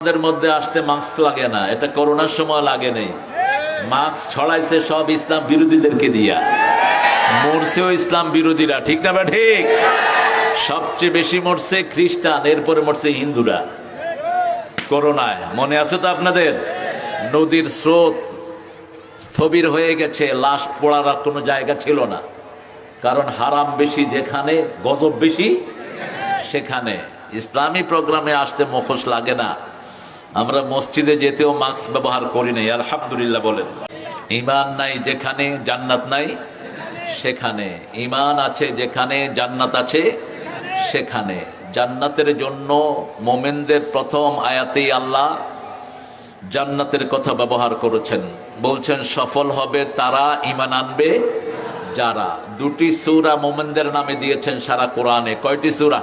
আমাদের মধ্যে আসতে মাস্ক লাগে না, এটা করোনার সময় লাগে নেই। মাস্ক ছড়াইছে সব ইসলাম বিরোধীদেরকে দিয়া, মরছেও ইসলাম বিরোধীরা, ঠিক না বা ঠিক? সবচেয়ে বেশি মরছে খ্রিস্টান, এরপরে মরছে হিন্দুরা করোনায়। মনে আছে তো আপনাদের? নদীর স্রোত স্থবির হয়ে গেছে, লাশ পোড়ার আর কোনো জায়গা ছিল না, কারণ হারাম বেশি যেখানে, গজব বেশি সেখানে। ইসলামী প্রোগ্রামে আসতে মুখোশ লাগে না। আমরা মসজিদে যেতেও মাস্ক ব্যবহার করি নাই, আলহামদুলিল্লাহ বলেন। ঈমান নাই যেখানে, জান্নাত নাই সেখানে। ঈমান আছে যেখানে, জান্নাত আছে সেখানে। জান্নাতের জন্য মোমেনদের প্রথম আয়াতেই আল্লাহ জান্নাতের কথা ব্যবহার করেছেন। বলছেন সফল হবে তারা, ঈমান আনবে যারা। দুটি সূরা মোমেনদের নামে দিয়েছেন সারা কোরআনে। কয়টি সূরা?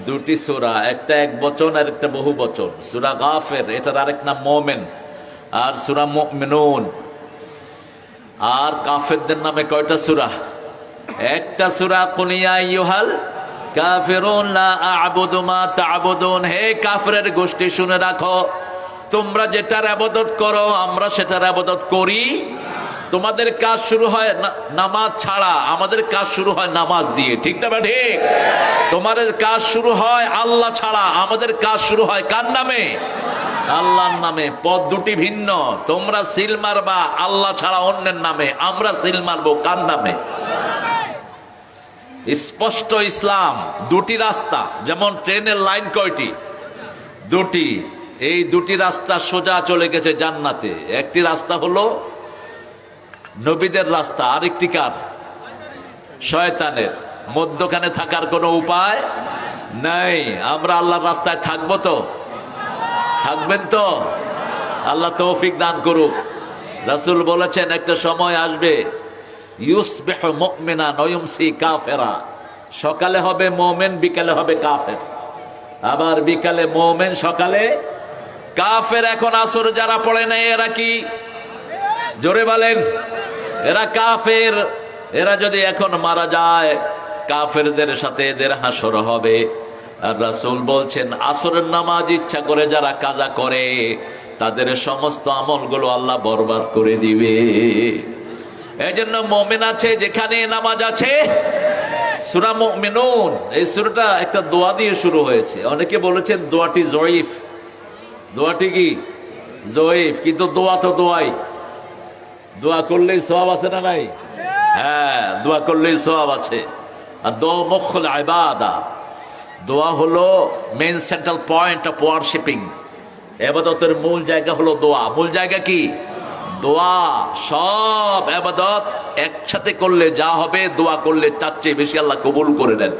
দুটি সূরা, একটা এক বচন আর একটা বহু বচন। সূরা গাফির, এটার আরেক নাম মোমেন, আর সূরা মুমিনুন। আর কাফেরদের নামে কয়টা সূরা? একটা সূরা কুল ইয়া আইয়ুহাল কাফিরুন লা আ'বুদু মা তা'বুদুন। হে কাফেরের গোষ্ঠী শুনে রাখো, তোমরা যেটার ইবাদত করো আমরা সেটার ইবাদত করি। তোমাদের কাজ শুরু হয় নামাজ ছাড়া, আমাদের কাজ শুরু হয় নামাজ দিয়ে, ঠিক না ঠিক? তোমাদের কাজ শুরু হয় আল্লাহ ছাড়া, আমাদের কাজ শুরু হয় কার নামে? আল্লাহর নামে। পথ দুটি ভিন্ন। তোমরা সিল মারবা আল্লাহ ছাড়া অন্যের নামে, আমরা সিল মারবো কার নামে? স্পষ্ট ইসলাম। দুটি রাস্তা, যেমন ট্রেনের লাইন কয়টি? দুটি। এই দুটি রাস্তা সোজা চলে গেছে জান্নাতে। একটি রাস্তা হলো নবীদের রাস্তা, আরেকটি কার? শয়তানের। মধ্যখানে থাকার কোনো উপায় নাই। আমরা আল্লাহর রাস্তায় থাকবো তো? থাকবেন তো? আল্লাহ তৌফিক দান করুক। রাসূল বলেছেন একটা সময় আসবে, ইউসবিহু মুমিনান ওয়া ইউমসি কাফিরা। সকালে হবে মুমিন, বিকালে হবে কাফের। আবার বিকালে মুমিন, সকালে কাফের। এখন আসর যারা পড়ে নাই এরা কি? জোরে বলেন। এরা কাফের। এরা যদি এখন মারা যায়, কাফেরদের সাথে এদের হাসর হবে। আর রাসূল বলছেন আসরের নামাজ ইচ্ছা করে যারা কাজা করে তাদের সমস্ত আমলগুলো আল্লাহ বরবাদ করে দিবে। এই জন্য মুমিন আছে যেখানে নামাজ আছে। সূরা মুমিনুন, এই সূরাটা একটা দোয়া দিয়ে শুরু হয়েছে। অনেকে বলেছেন দোয়াটি জয়ীফ। দোয়াটি কি? জয়ীফ। কিন্তু দোয়া তো দোয়াই। দোয়া করলেই সওয়াব আছে না নাই? হ্যাঁ, দোয়া করলেই সওয়াব আছে। আর দোয়া মুখুল ইবাদা। দোয়া হলো মেইন সেন্ট্রাল পয়েন্ট অফ ওয়ারশিপিং। ইবাদতের মূল জায়গা হলো দোয়া। মূল জায়গা কি? দোয়া। সব ইবাদত একসাথে করলে যা হবে, দোয়া করলে তার চেয়ে বেশি আল্লাহ কবুল করে নেন।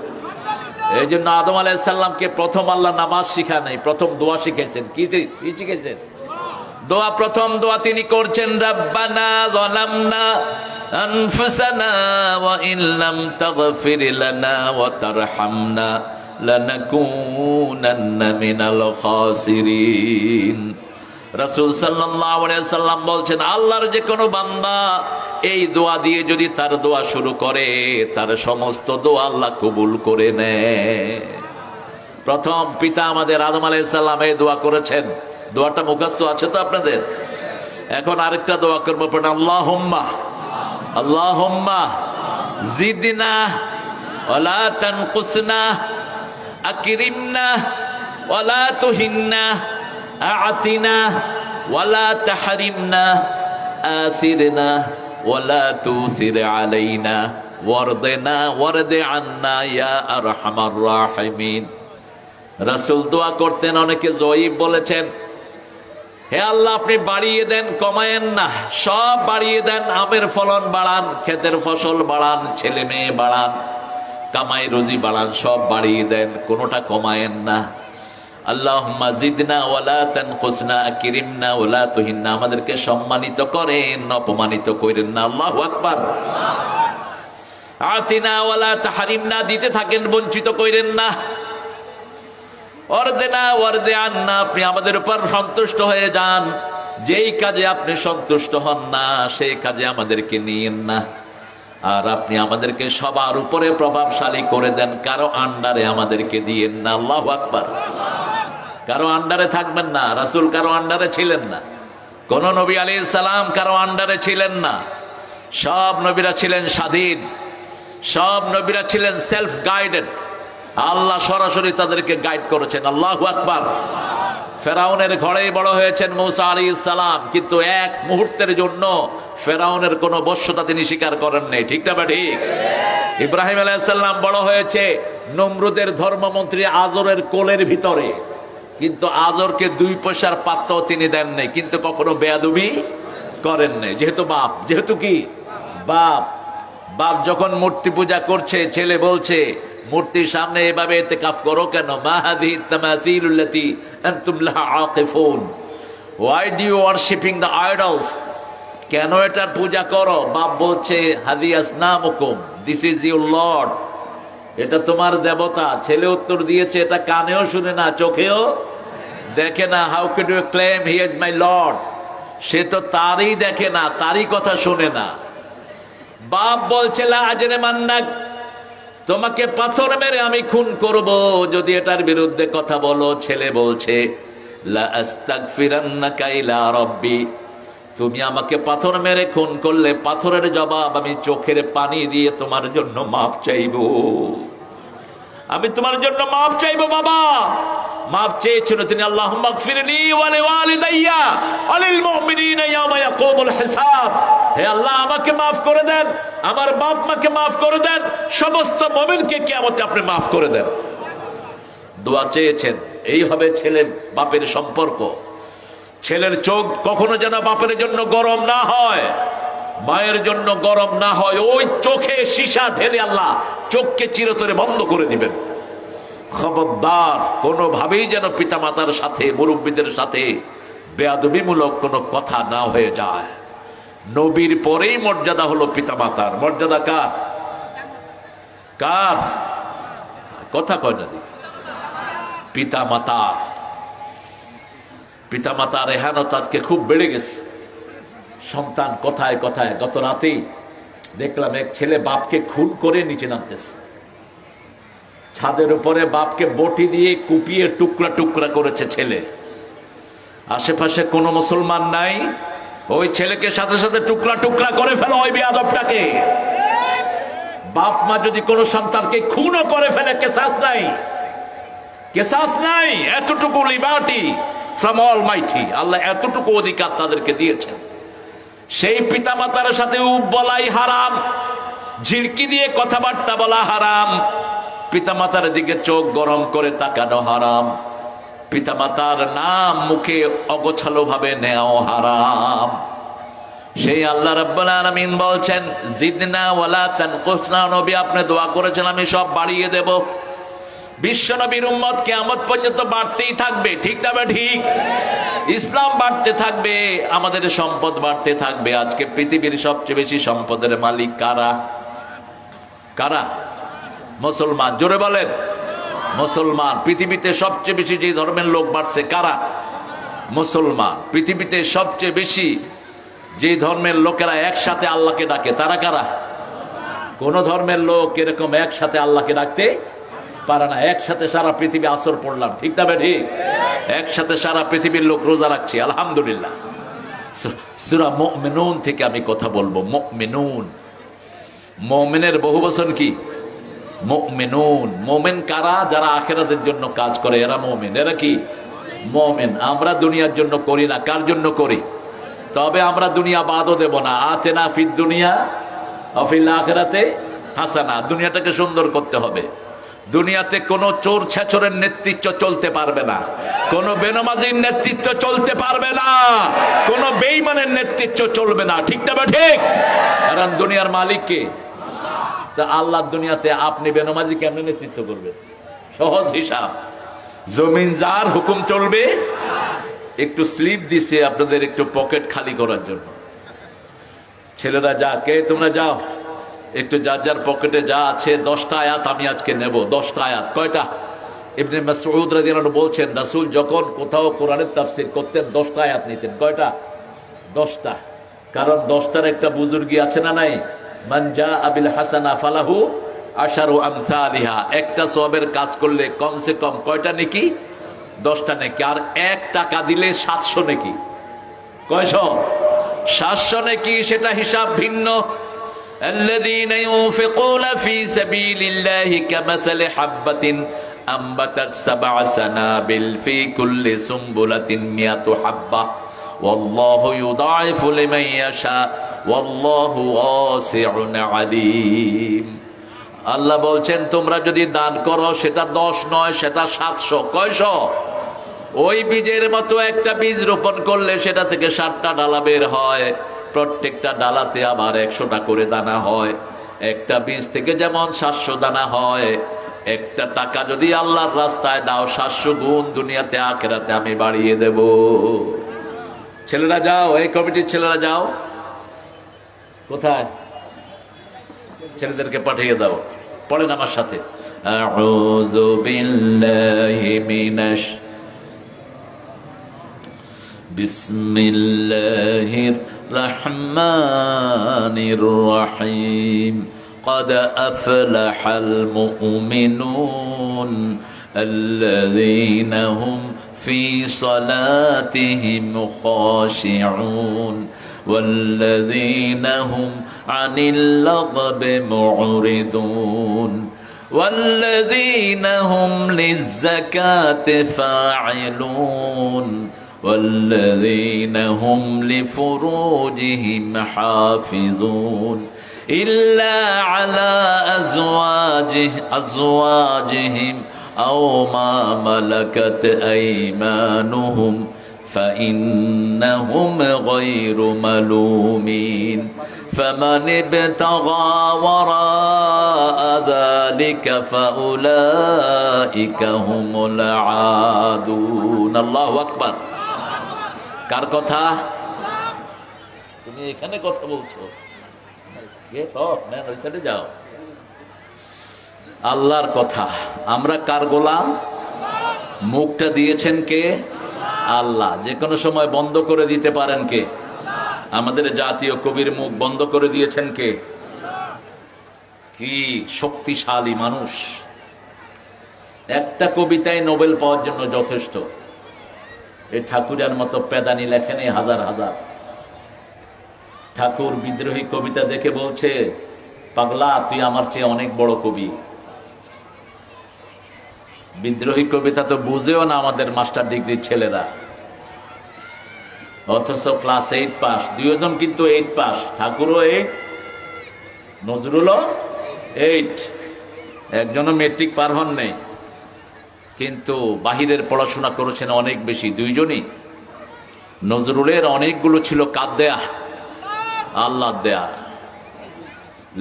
এই জন্য আদম আলাইহিস সালামকে প্রথম আল্লাহ নামাজ শিখায় নাই, প্রথম দোয়া শিখাইছেন। কি শিখাইছেন? দোয়া। প্রথম দোয়া তিনি করছেন রাব্বানা যালামনা আনফুসানা ওয়া ইন লাম তাগফির লানা ওয়া তারহামনা লানাকুনান্না মিনাল খাসিরিন। রাসূল সাল্লাল্লাহু আলাইহি সাল্লাম বলছেন আল্লাহর যে কোনো বান্দা এই দোয়া দিয়ে যদি তার দোয়া শুরু করে, তার সমস্ত দোয়া আল্লাহ কবুল করে নেয়। প্রথম পিতা আমাদের আদম আলাইহিস সালাম এই দোয়া করেছেন। দোয়াটা মুখস্থ আছে তো আপনাদের? এখন আরেকটা দোয়া করবো, পড়েন আল্লাহুম্মা আল্লাহুম্মা জিদনা ওয়ালা তানকুসনা আকরিমনা ওয়ালা তুহিন্না আ'তিনা ওয়ালা তাহরিমনা আসিরনা ওয়ালা তুসির আলাইনা ওয়ারদিনা ওয়ারদি আন্না ইয়া আরহামার রাহিমিন। রাসূল দোয়া করতেন, অনেকে জয়ীব বলেছেন। হে আল্লাহ, আপনি বাড়িয়ে দেন, কমায়েন না। সব বাড়িয়ে দেন। আমের ফলন বাড়ান, ক্ষেতের ফসল বাড়ান, ছেলে মেয়ে বাড়ান, কামাই রুজি বাড়ান, সব বাড়িয়ে দেন, কোনোটা কমায়েন না। আল্লাহুম্মা জিদনা ওয়ালা তানকুসনা আকরিমনা ওয়ালা তুহিন্না। আমাদেরকে সম্মানিত করেন, অপমানিত করেন না। আল্লাহু আকবার। আতিনা ওয়ালা তাহরিমনা, দিতে থাকেন, বঞ্চিত করেন না। ওয়ারদিনা ওয়ারদি আন্না, আপনি আমাদের উপর সন্তুষ্ট হয়ে যান। যেই কাজে আপনি সন্তুষ্ট হন না সেই কাজে আমাদেরকে নিয়েন না। আর আপনি আমাদেরকে সবার উপরে প্রভাবশালী করে দেন, কারো আন্ডারে আমাদেরকে দিয়েন না। আল্লাহু আকবার। কারো আন্ডারে থাকবেন না। রাসূল কারো আন্ডারে ছিলেন না, কোন নবী আলাইহিস সালাম কারো আন্ডারে ছিলেন না। সব নবীরা ছিলেন স্বাধীন, সব নবীরা ছিলেন সেলফ গাইডেড। আল্লাহ সরাসরি তাদেরকে গাইড করেছেন। আল্লাহু আকবার। ফেরাউনের ঘরেই বড় হয়েছেন মূসা আলাইহিস সালাম, কিন্তু এক মুহূর্তের জন্য ফেরাউনের কোনো বশ্যতা তিনি স্বীকার করেন নাই। ঠিক না বা ঠিক? ইব্রাহিম আলাইহিস সালাম বড় হয়েছে নমরুদের ধর্মমন্ত্রী আজরের কোলের ভিতরে, কিন্তু আজরকে 2 পয়সার পাত্রও তিনি দেন নাই, কিন্তু কখনো বেয়াদবি করেন নাই। যেহেতু বাপ, যেহেতু কি বাপ। বাপ যখন মূর্তি পূজা করছে, ছেলে বলছে মূর্তির সামনে এভাবে ইতিকাফ করো কেন? মা হাযিহি তামাসিলুল্লাতী আনতুম লাহা আকিফুন, why do you worshipping the idols? কেন এটার পূজা করো? বাপ বলছে হাযিহি আসনামুকুম, দিস ইজ ইউর লর্ড, এটা তোমার দেবতা। ছেলে উত্তর দিয়েছে এটা কানেও শুনে না, চোখেও দেখে না। How can you claim he is my lord? সে তো তারই দেখে না, তারই কথা শুনে না। বাপ বলছে লা আজরিমান্নাক, তোমাকে পাথর মেরে আমি খুন করব যদি এটার বিরুদ্ধে কথা বলো। ছেলে বলছে লা আস্তাগফিরান্নাকা ইলা রাব্বি, তুমি আমাকে পাথর মেরে খুন করলে পাথরের জবাব আমি চোখের পানি দিয়ে তোমার জন্য মাপ চাইবো, আমি তোমার জন্য মাপ চাইবো। বাবা মাপ চেয়েছিল তিনি, আল্লাহুম্মা গফিরলি ওয়া লিওয়ালিদাইয়া ওয়া লিল মুমিনিনা ইয়াওমা ইয়াকুমুল হিসাব। হে আল্লাহ আমাকে মাফ করে দেন, আমার বাপ মাকে মাফ করে দেন, সমস্ত মুমিনকে কিয়ামতে আপনি মাফ করে দেন। দোয়া চেয়েছেন। এই হবে ছেলে বাপের সম্পর্ক। ছেলের চোখ কখনো যেন বাপের জন্য গরম না হয়, মায়ের জন্য গরম না হয়। ওই চোখে সীসা ঢেলে আল্লাহ চোখকে চিরতরে বন্ধ করে দিবেন। খবরদার কোনোভাবেই যেন পিতামাতার সাথে, মুরব্বীদের সাথে বেয়াদবিমূলক কোনো কথা না হয়ে যায়। নবীর পরেই মর্যাদা হলো পিতামাতার। মর্যাদা কার? কার? কথা কয় না দিকে। পিতামাতার। পিতামাতার এহানত আজকে খুব বেড়ে গেছে। সন্তান কথায় কথায়, গত রাতেই দেখলাম এক ছেলে বাপকে খুন করে নিচে নামতেছে। ছাদের উপরে বাপকে বটি দিয়ে কুপিয়ে টুকরা টুকরা করেছে ছেলে। আশেপাশে কোনো মুসলমান নাই, ওই ছেলেকে সাথে সাথে টুকরা টুকরা করে ফেলো ওই বেয়াদবটাকে। বাপ মা যদি কোনো সন্তানকে খুনও করে ফেলে, কেসাস নাই, কেসাস নাই। এতটুকু লিবার্টি ফ্রম অলমাইটি, আল্লাহ এতটুকু অধিকার তাদেরকে দিয়েছেন। সেই পিতামাতার সাথে উপ বলাই হারাম, ঝিড়কি দিয়ে কথাবার্তা বলা হারাম, পিতামাতার দিকে চোখ গরম করে তাকানো হারাম, পিতামাতার নাম মুখে অগোছালো ভাবে নেওয়া হারাম। সেই আল্লাহ রাব্বুল আলামিন বলছেন জিদনা ওয়ালা তানকুসনা। নবী আপনি দোয়া করেছেন আমি সব বাড়িয়ে দেব। বিশ্ব নবীর উম্মত কিয়ামত পর্যন্ত বাড়তেই থাকবে। ঠিক না? ঠিক। ইসলাম বাড়তে থাকবে, আমাদের সম্পদ বাড়তে থাকবে। আজকে পৃথিবীর সবচেয়ে বেশি সম্পদের মালিক কারা? কারা? মুসলমান। জোরে বলেন মুসলমান। পৃথিবীতে সবচেয়ে বেশি যে ধর্মের লোক বাড়ছে কারা? মুসলমান। পৃথিবীতে সবচেয়ে বেশি যে ধর্মের লোকেরা একসাথে আল্লাহকে ডাকে তারা কারা? কোন ধর্মের লোক এরকম একসাথে আল্লাহকে ডাকতে পারে না। একসাথে সারা পৃথিবী আসর পড়লাম। ঠিক না ঠিক? একসাথে সারা পৃথিবীর লোক রোজা রাখছে, আলহামদুলিল্লাহ। সূরা মুমিনুন থেকে আমি কথা বলবো। মুমিনুন, মুমিনের বহুবচন কি? মুমিনুন। মুমিন কারা? যারা আখিরাতের জন্য কাজ করে, এরা মুমিন। এরা কি? মুমিন। আমরা দুনিয়ার জন্য করি না। কার জন্য করি? তবে আমরা দুনিয়া বাদও দেব না। আতেনা ফিদ দুনিয়া ওয়া ফিল আখিরাতে হাসানা। দুনিয়াটাকে সুন্দর করতে হবে। দুনিয়াতে কোনো চোর ছেচরের নেতৃত্ব চলতে পারবে না, কোনো বেনামাজির নেতৃত্ব চলতে পারবে না, কোনো বেঈমানের নেতৃত্ব চলবে না। ঠিক না ঠিক? কারণ দুনিয়ার মালিক কে? তা আল্লাহ। দুনিয়াতে আপনি বেনামাজি কেমনে নেতৃত্ব করবেন? সহজ হিসাব। জমিন যার হুকুম চলবে। একটু স্লিপ দিছে আপনাদের একটু পকেট খালি করার জন্য। ছেলেরা যা, কে তোমরা যাও একটু যার যার পকেটে যা আছে 10টা আয়াত আমি আজকে নেব। 10টা আয়াত। কয়টা? ইবনে মাসউদ রাদিয়াল্লাহু আনহু বলছেন রাসূল যখন কোথাও কোরআনের তাফসীর করতেন 10টা আয়াত নিতেন। কয়টা? 10টা। কারণ 10টার একটা বুজুর্গি আছে না নাই? মান জাআ বিল হাসানা ফালাহু আশারু আমসালিহা। একটা সওয়াবের কাজ করলে কমসে কম কয়টা নেকি? 10টা নেকি, আর 1 টাকা দিলে 700 নেকি। কয়শো? 700 নেকি, সেটা হিসাব ভিন্ন। الذين ينفقون في سبيل الله كمثل حبة أنبتت 7 سنابل في كل سنبلة 100 حبة والله يضاعف لمن يشاء والله واسع عليم। আল্লাহ বলছেন তোমরা যদি দান করো সেটা 10 নয়, সেটা 700। কয়শো? ওই বীজের মতো একটা বীজ রোপণ করলে সেটা থেকে 7টা ডালা বের হয়, প্রত্যেকটা ডালাতে আবার 100টা করে দানা হয়। একটা বীজ থেকে যেমন 700 দানা হয়, একটা টাকা যদি আল্লাহর রাস্তায় দাও 700 গুণ দুনিয়াতে আখিরাতে আমি বাড়িয়ে দেব। ছেলেরা যাও, এই কমিটির ছেলেরা যাও। কোথায়? ছেলেদেরকে পাঠিয়ে দাও, পড়েন আমার সাথে। আউযু বিল্লাহি মিনাশ বিসমিল্লাহির রহমানির রহিম। قد أفلح المؤمنون الذين هم في صلاتهم خاشعون والذين هم عن اللغو معرضون والذين هم للزكاة فاعلون والذين هم لفروجهم حافظون إلا على أزواجهم أو ما ملكت أيمانهم فإنهم غير ملومين فمن ابتغى وراء ذلك فأولئك هم العادون। الله أكبر। কার কথা? তুমি এখানে কথা বলছো, যাও। আল্লাহর কথা। আমরা কার গোলাম? মুখটা দিয়েছেন কে? আল্লাহ। যে কোনো সময় বন্ধ করে দিতে পারেন কে? আমাদের জাতীয় কবির মুখ বন্ধ করে দিয়েছেন কে? কি শক্তিশালী মানুষ! একটা কবিতায় নোবেল পাওয়ার জন্য যথেষ্ট। এই ঠাকুরের মতো পেদানি লেখেনি হাজার হাজার। ঠাকুর বিদ্রোহী কবিতা দেখে বলছে, পাগলা তুই আমার চেয়ে অনেক বড় কবি। বিদ্রোহী কবিতা তো বুঝেও না আমাদের মাস্টার ডিগ্রির ছেলেরা, অথচ ক্লাস 8 পাস। দুইজন কিন্তু 8 পাস। ঠাকুরও 8, নজরুলও 8। একজনও মেট্রিক পার হন নেই, কিন্তু বাহিরের পড়াশোনা করেছেন অনেক বেশি। দুইজনই। নজরুলের অনেকগুলো ছিল কাদ দেয়া, আল্লাহ দেয়া।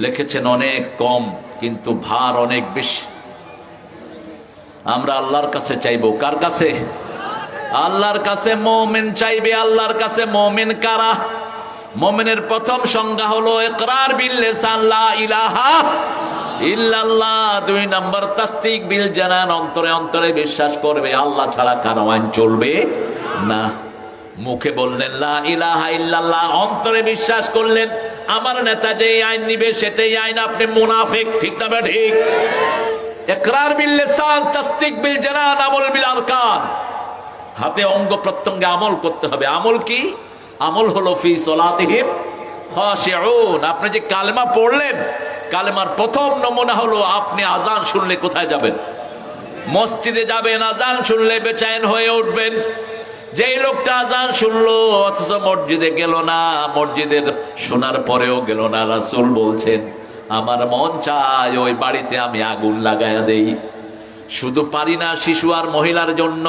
লিখেছেন অনেক কম, কিন্তু ভার অনেক বেশি। আমরা আল্লাহর কাছে চাইবো। কার কাছে? আল্লাহর কাছে। মুমিন চাইবে আল্লাহর কাছে। মুমিন কারা? মুমিনের প্রথম সংজ্ঞা হলো ইকরার বিল লিসান লা ইলাহা ইল্লাল্লাহ। 2 নম্বর তাসদিক বিল জানান, অন্তরে অন্তরে বিশ্বাস করবে আল্লাহ ছাড়া কারো আইন চলবে না। মুখে বললেন লা ইলাহা ইল্লাল্লাহ, অন্তরে বিশ্বাস করলেন আমার নেতা যে আইন নিবে সেটাই আইন। আপনি মুনাফিক। ঠিক না ঠিক? ইকরার বিল লিসান, তাসদিক বিল জানান, আমল বিল আরকান। হাতে অঙ্গ প্রত্যঙ্গে আমল করতে হবে। আমল কি? আমল হলো ফি সলাতিহিম খাশিউন। আপনি যে কালেমা পড়লেন, কালেমার প্রথম নমুনা হলো আপনি আজান শুনলে কোথায় যাবেন? মসজিদে যাবেন। আজান শুনলে বেচैन হয়ে উঠবেন। যেই লোকটা আজান শুনলো অথচ মসজিদে গেল না, মসজিদের শোনার পরেও গেল না, রাসূল বলছেন আমার মন চায় ওই বাড়িতে আমি আগুন লাগায়া দেই। শুধু পারি না শিশু আর মহিলার জন্য।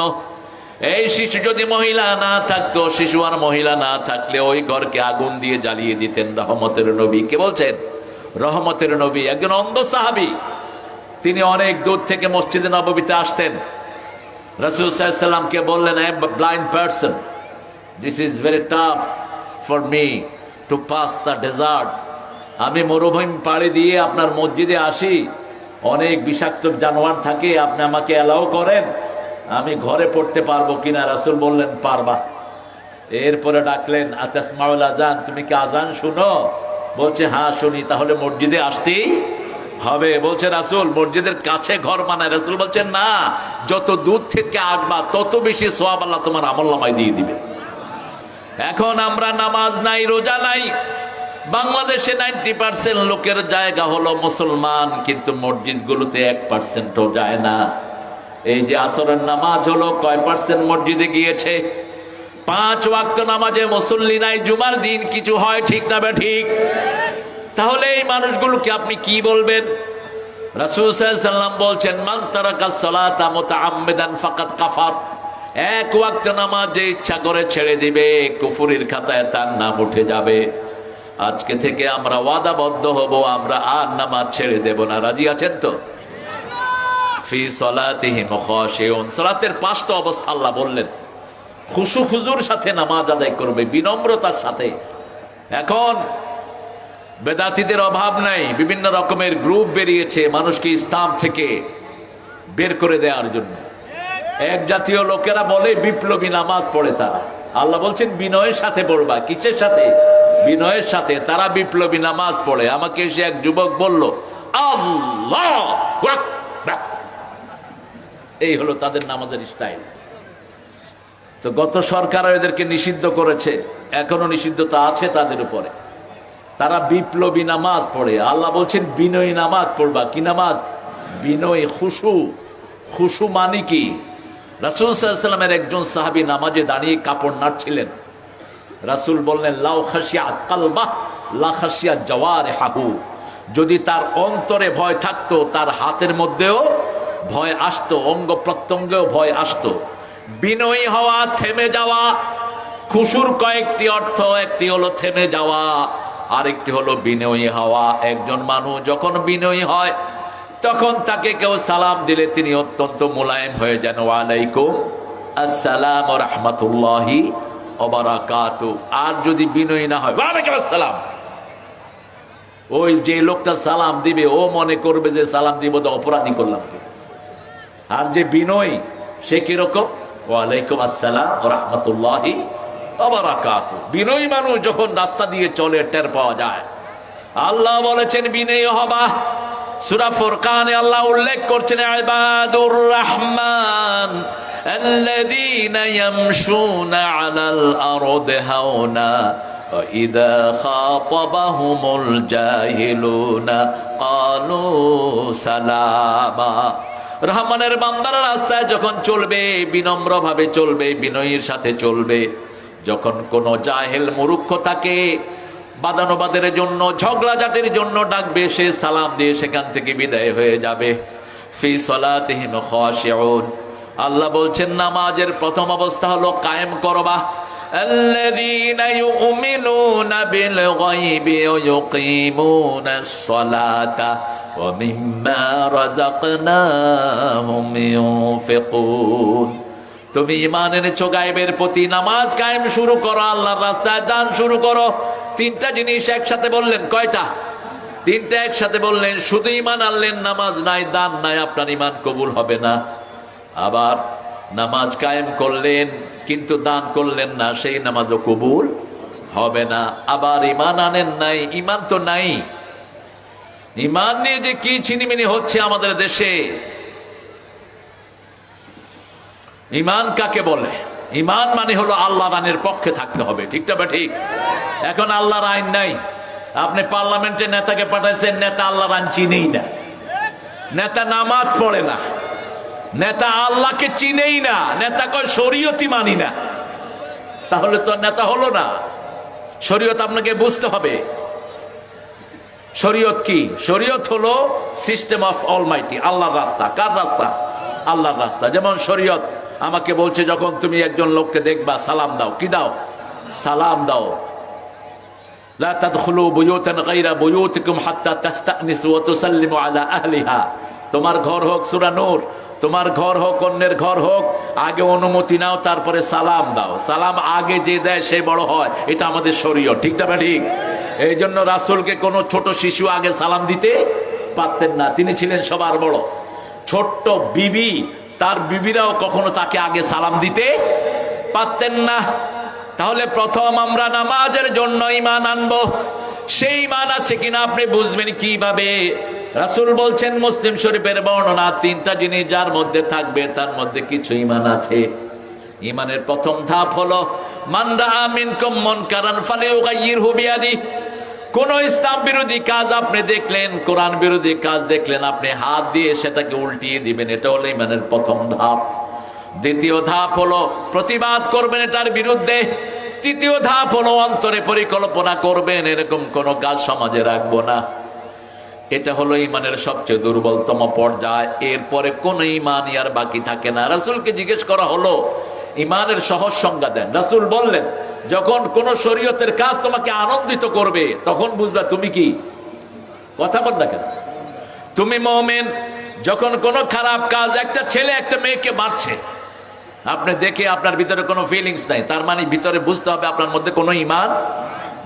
এই শিশু যদি মহিলা না থাকতো, শিশু আর মহিলা না থাকলে ওই ঘরকে আগুন দিয়ে জ্বালিয়ে দিতেন রহমতের নবী। কে বলছেন? রহমতের নবী। একজন অন্ধ সাহাবী, তিনি অনেক দূর থেকে মসজিদে নববীতে আসতেন। রাসূল সাল্লাল্লাহু আলাইহি ওয়াসাল্লামকে বললেন, I am a blind person, this is very tough for me to pass the desert. আমি মরুভূমি পাড়ি দিয়ে আপনার মসজিদে আসি, অনেক বিষাক্ত জানোয়ার থাকে, আপনি আমাকে অ্যালাউ করেন, আমি ঘরে পড়তে পারবো কিনা? রাসূল বললেন পারবা। এরপরে ডাকলেন আতাসমাউল আজান, তুমি কি আজান শুনো? বলছে হ্যাঁ শুনি। তাহলে মসজিদে আসতেই হবে। বলছে রাসূল মসজিদের কাছে ঘর বানায়। রাসূল বলছেন না, যত দূর থেকে আসবা তত বেশি সওয়াব আল্লাহ তোমার আমলনামায় দিয়ে দিবে। এখন আমরা নামাজ নাই, রোজা নাই, বাংলাদেশে 90% লোকের জায়গা হলো মুসলমান, কিন্তু মসজিদগুলোতে 1%ও যায় না। এই যে আসরের নামাজ হলো, কয় পার্সেন্ট মসজিদে গিয়েছে? 5 ওয়াক্ত নামাজে মুসল্লি নাই, জুমার দিন কিছু হয়, ঠিক না ঠিক? তাহলে এই মানুষগুলোকে আপনি কি বলবেন? রাসূল সাল্লাল্লাহু আলাইহি ওয়াসাল্লাম বলছেন, মান তারাকা সালাতা মুতাআম্মিদান ফাকাদ কাফার। 1 ওয়াক্ত নামাজ যে ইচ্ছা করে ছেড়ে দিবে, কুফরের খাতায় তার নাম উঠে যাবে। আজকে থেকে আমরা ওয়াদাবদ্ধ হব, আমরা আর নামাজ ছেড়ে দেব না। রাজি আছেন তো? ফি সালাতিহিম খাশিউন। সালাতের 5টা অবস্থা আল্লাহ বললেন, খুশু খুজুর সাথে নামাজ আদায় করবে, বিনম্রতার সাথে। এখন বেদাতীদের অভাব নাই, বিভিন্ন রকমের গ্রুপ বেরিয়েছে মানুষকে ইসলাম থেকে বের করে দেওয়ার জন্য। এক জাতীয় লোকেরা বলে বিপ্লবী নামাজ পড়ে তারা। আল্লাহ বলছেন বিনয়ের সাথে পড়বা। কিসের সাথে? বিনয়ের সাথে। তারা বিপ্লবী নামাজ পড়ে। আমাকে এসে এক যুবক বলল, আল্লাহ আকবার। এই হলো তাদের নামাজের স্টাইল। তো গত সরকার এদেরকে নিষিদ্ধ করেছে, এখনো নিষিদ্ধতা আছে তাদের উপরে। তারা বিপ্লবী নামাজ পড়ে। আল্লাহ বলছেন বিনয়ী নামাজ পড়বা। কি নামাজ? বিনয়ী, খুশু। খুশু মানে কি? রাসূল সাল্লাল্লাহু আলাইহি ওয়াসাল্লামের একজন সাহাবী নামাজে দাঁড়িয়ে কাপড় নাড়ছিলেন। রাসূল বললেন, লাউ খাশিয়াত কালবাহ লা খাশিয়াত জাওয়ারিহু। যদি তার অন্তরে ভয় থাকতো, তার হাতের মধ্যেও ভয় আসতো, অঙ্গ প্রত্যঙ্গেও ভয় আসতো। বিনয়ী হওয়া, থেমে যাওয়া। খুশুর কয়েকটি অর্থ, একটি হলো থেমে যাওয়া, আরেকটি হলো বিনয়ী হওয়া। একজন মানুষ যখন বিনয়ী হয়, তখন তাকে কেউ সালাম দিলে তিনি অত্যন্ত মোলায়েম হয়ে যান। ওয়ালাইকুম আসসালাম ওয়া রাহমাতুল্লাহি ওয়া বারাকাতুহু। আর যদি বিনয়ী না হয়, ওয়ালাইকুম আসসালাম, ওই যে লোকটা সালাম দিবে ও মনে করবে যে সালাম দিব তো অপরাধী করলাম। আর যে বিনয়ী, সে কিরকম? ওয়ালাইকুম আসসালাম ওয়া রাহমাতুল্লাহি ওয়া বারাকাতুহু। বিনয়ী মানুষ যখন রাস্তা দিয়ে চলে টের পাওয়া যায়। আল্লাহ বলেছেন বিনয়ী হবা। সূরা ফুরকানে আল্লাহ উল্লেখ করছেন, ইবাদুর রহমান আল্লাযীনা ইয়ামশুনা আলাল আরদি হাওনা ওয়া ইযা খাতাবাহুমুল জাহিলুনা ক্বালু সালামা। রহমানের বান্দারা রাস্তায় যখন চলবে, বিনম্রভাবে চলবে, বিনয়ের সাথে চলবে। যখন কোনো জাহেল মূর্খ তাকে বাদানুবাদের জন্য, ঝগড়াঝাটির জন্য ডাকবে, সে সালাম দিয়ে সেখান থেকে বিদায় হয়ে যাবে। ফি সালাতিহিম খাশিউন। আল্লাহ বলছেন নামাজের প্রথম অবস্থা হলো কায়েম করবা। আল্লাযীনা ইউমিনুনা বিল গায়বি ওয়া ইউকিমুনাস সালাতা ওয়া মিম্মা রাযাকনাহুম ইউনফিকুন। তুমি ঈমান এনেছো গায়বের প্রতি, নামাজ কায়েম শুরু করো, আল্লাহর রাস্তায় যান শুরু করো। 3টা জিনিস একসাথে বললেন। কয়টা? 3টা একসাথে বললেন। শুধু ঈমান আনলেন, নামাজ নাই, দান নাই, আপনার ঈমান কবুল হবে না। আবার নামাজ কায়েম করলেন কিন্তু দান করলেন না, সেই নামাজও কবুল হবে না। আবার ঈমান আনেন নাই, ঈমান তো নাই। ঈমান নিয়ে যে কি ছিনিমিনি হচ্ছে আমাদের দেশে। ঈমান কাকে বলে? ঈমান মানে হলো আল্লাহর আইনের পক্ষে থাকতে হবে, ঠিক না বা ঠিক? এখন আল্লাহর আইন নাই। আপনি পার্লামেন্টে নেতাকে পাঠাইছেন, নেতা আল্লাহর আইন চিনেই না, নেতা নামাজ পড়ে না, নেতা আল্লাহকে চিনেই না, নেতা কয় শরীয়তই মানি না। তাহলে তো নেতা হলো না। শরীয়ত আপনাকে বুঝতে হবে। শরীয়ত কি? শরীয়ত হলো সিস্টেম অফ অলমাইটি, আল্লাহর রাস্তা। কার রাস্তা? আল্লাহর রাস্তা। যেমন শরীয়ত আমাকে বলছে, যখন তুমি একজন লোককে দেখবা সালাম দাও। কি দাও? সালাম দাও। লা তাদখুলু বুয়ুতান গায়রা বুয়ুতিকুম হাত্তা তাস্তানিসু ওয়া তুসাল্লিমু আলা আহলিহা। তোমার ঘর হোক সূরা নূর, তোমার ঘর হোক অন্যের ঘর হোক, আগে অনুমতি নাও, তারপরে সালাম দাও। সালাম আগে যে দেয় সে বড় হয়, এটা আমাদের শরীয়ত, ঠিক না ঠিক? এই জন্য রাসূলকে কোনো ছোট শিশু আগে সালাম দিতে পারতেন না, তিনি ছিলেন সবার বড়। ছোট্ট বিবি, তার বিবিরাও কখনো তাকে আগে সালাম দিতে পারতেন না। তাহলে প্রথম আমরা নামাজের জন্য ঈমান আনবো। সেই ঈমান আছে কিনা আপনি বুঝবেন কিভাবে? রাসূল বলছেন, মুসলিম শরীফের বর্ণনা, তিনটা জিনিস যার মধ্যে থাকবে তার মধ্যে কিছু ঈমান আছে। ঈমানের প্রথম ধাপ হলো মান রাআ মিনকুম মুনকারান ফালিয়ুগাইয়িরহু বিয়াদিহি। কোন ইসলাম বিরোধী কাজ আপনি দেখলেন, কোরআন বিরোধী কাজ দেখলেন, আপনি হাত দিয়ে সেটাকে উল্টিয়ে দিবেন, এটা হলো ঈমানের প্রথম ধাপ। দ্বিতীয় ধাপ হলো প্রতিবাদ করবেন এটার বিরুদ্ধে। তৃতীয় ধাপ হলো অন্তরে পরিকল্পনা করবেন এরকম কোন কাজ সমাজে রাখবো না। এটা হলো ঈমানের সবচেয়ে দুর্বলতম পর্যায়। এরপরে কোন ঈমানই আর বাকি থাকে না। রাসূলকে জিজ্ঞেস করা হলো ঈমানের সহজ সংজ্ঞা দেন। রাসূল বললেন, যখন কোন শরীয়তের কাজ তোমাকে আনন্দিত করবে তখন বুঝবা তুমি কি। কথা বল না কেন? তুমি মুমিন। যখন কোন খারাপ কাজ, একটা ছেলে একটা মেয়েকে মারছে, আপনি দেখে আপনার ভিতরে কোনো ফিলিংস নাই, তার মানে ভিতরে বুঝতে হবে আপনার মধ্যে কোনো ঈমান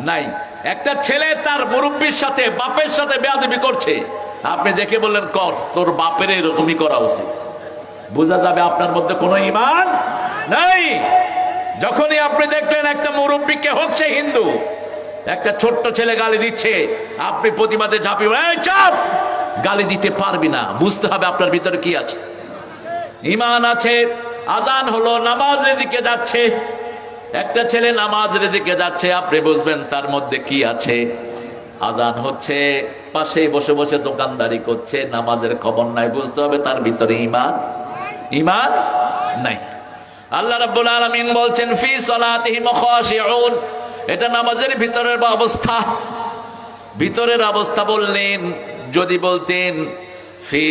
নাই। একটা ছেলে তার মুরব্বির সাথে, বাপের সাথে বেয়াদবি করছে, আপনি দেখে বললেন কর, তোর বাপের এরকমই করা উচিত, বোঝা যাবে আপনার মধ্যে কোনো ঈমান নাই। যখনই আপনি দেখলেন একটা মুরব্বিকে, হচ্ছে হিন্দু, একটা ছোট্ট ছেলে গালি দিচ্ছে, আপনি প্রতিবাদে ঝাঁপিয়ে এই চাপ, গালি দিতে পারবি না, বুঝতে হবে আপনার ভিতরে কি আছে, ঈমান আছে। আজান হলো, নামাজের দিকে যাচ্ছে, একটা ছেলে নামাজের দিকে যাচ্ছে, আপনি বুঝবেন তার মধ্যে কি আছে। আজান হচ্ছে, পাশে বসে বসে দোকানদারি করছে, নামাজের খবর নাই, বুঝতে হবে তার ভিতরে ঈমান নাই। আল্লাহ রাব্বুল আলামিন বলছেন ফি সালাতিহিম খাশিউন, এটা নামাজের ভিতরের অবস্থা। ভিতরের অবস্থা বললেন, যদি বলতেন ফি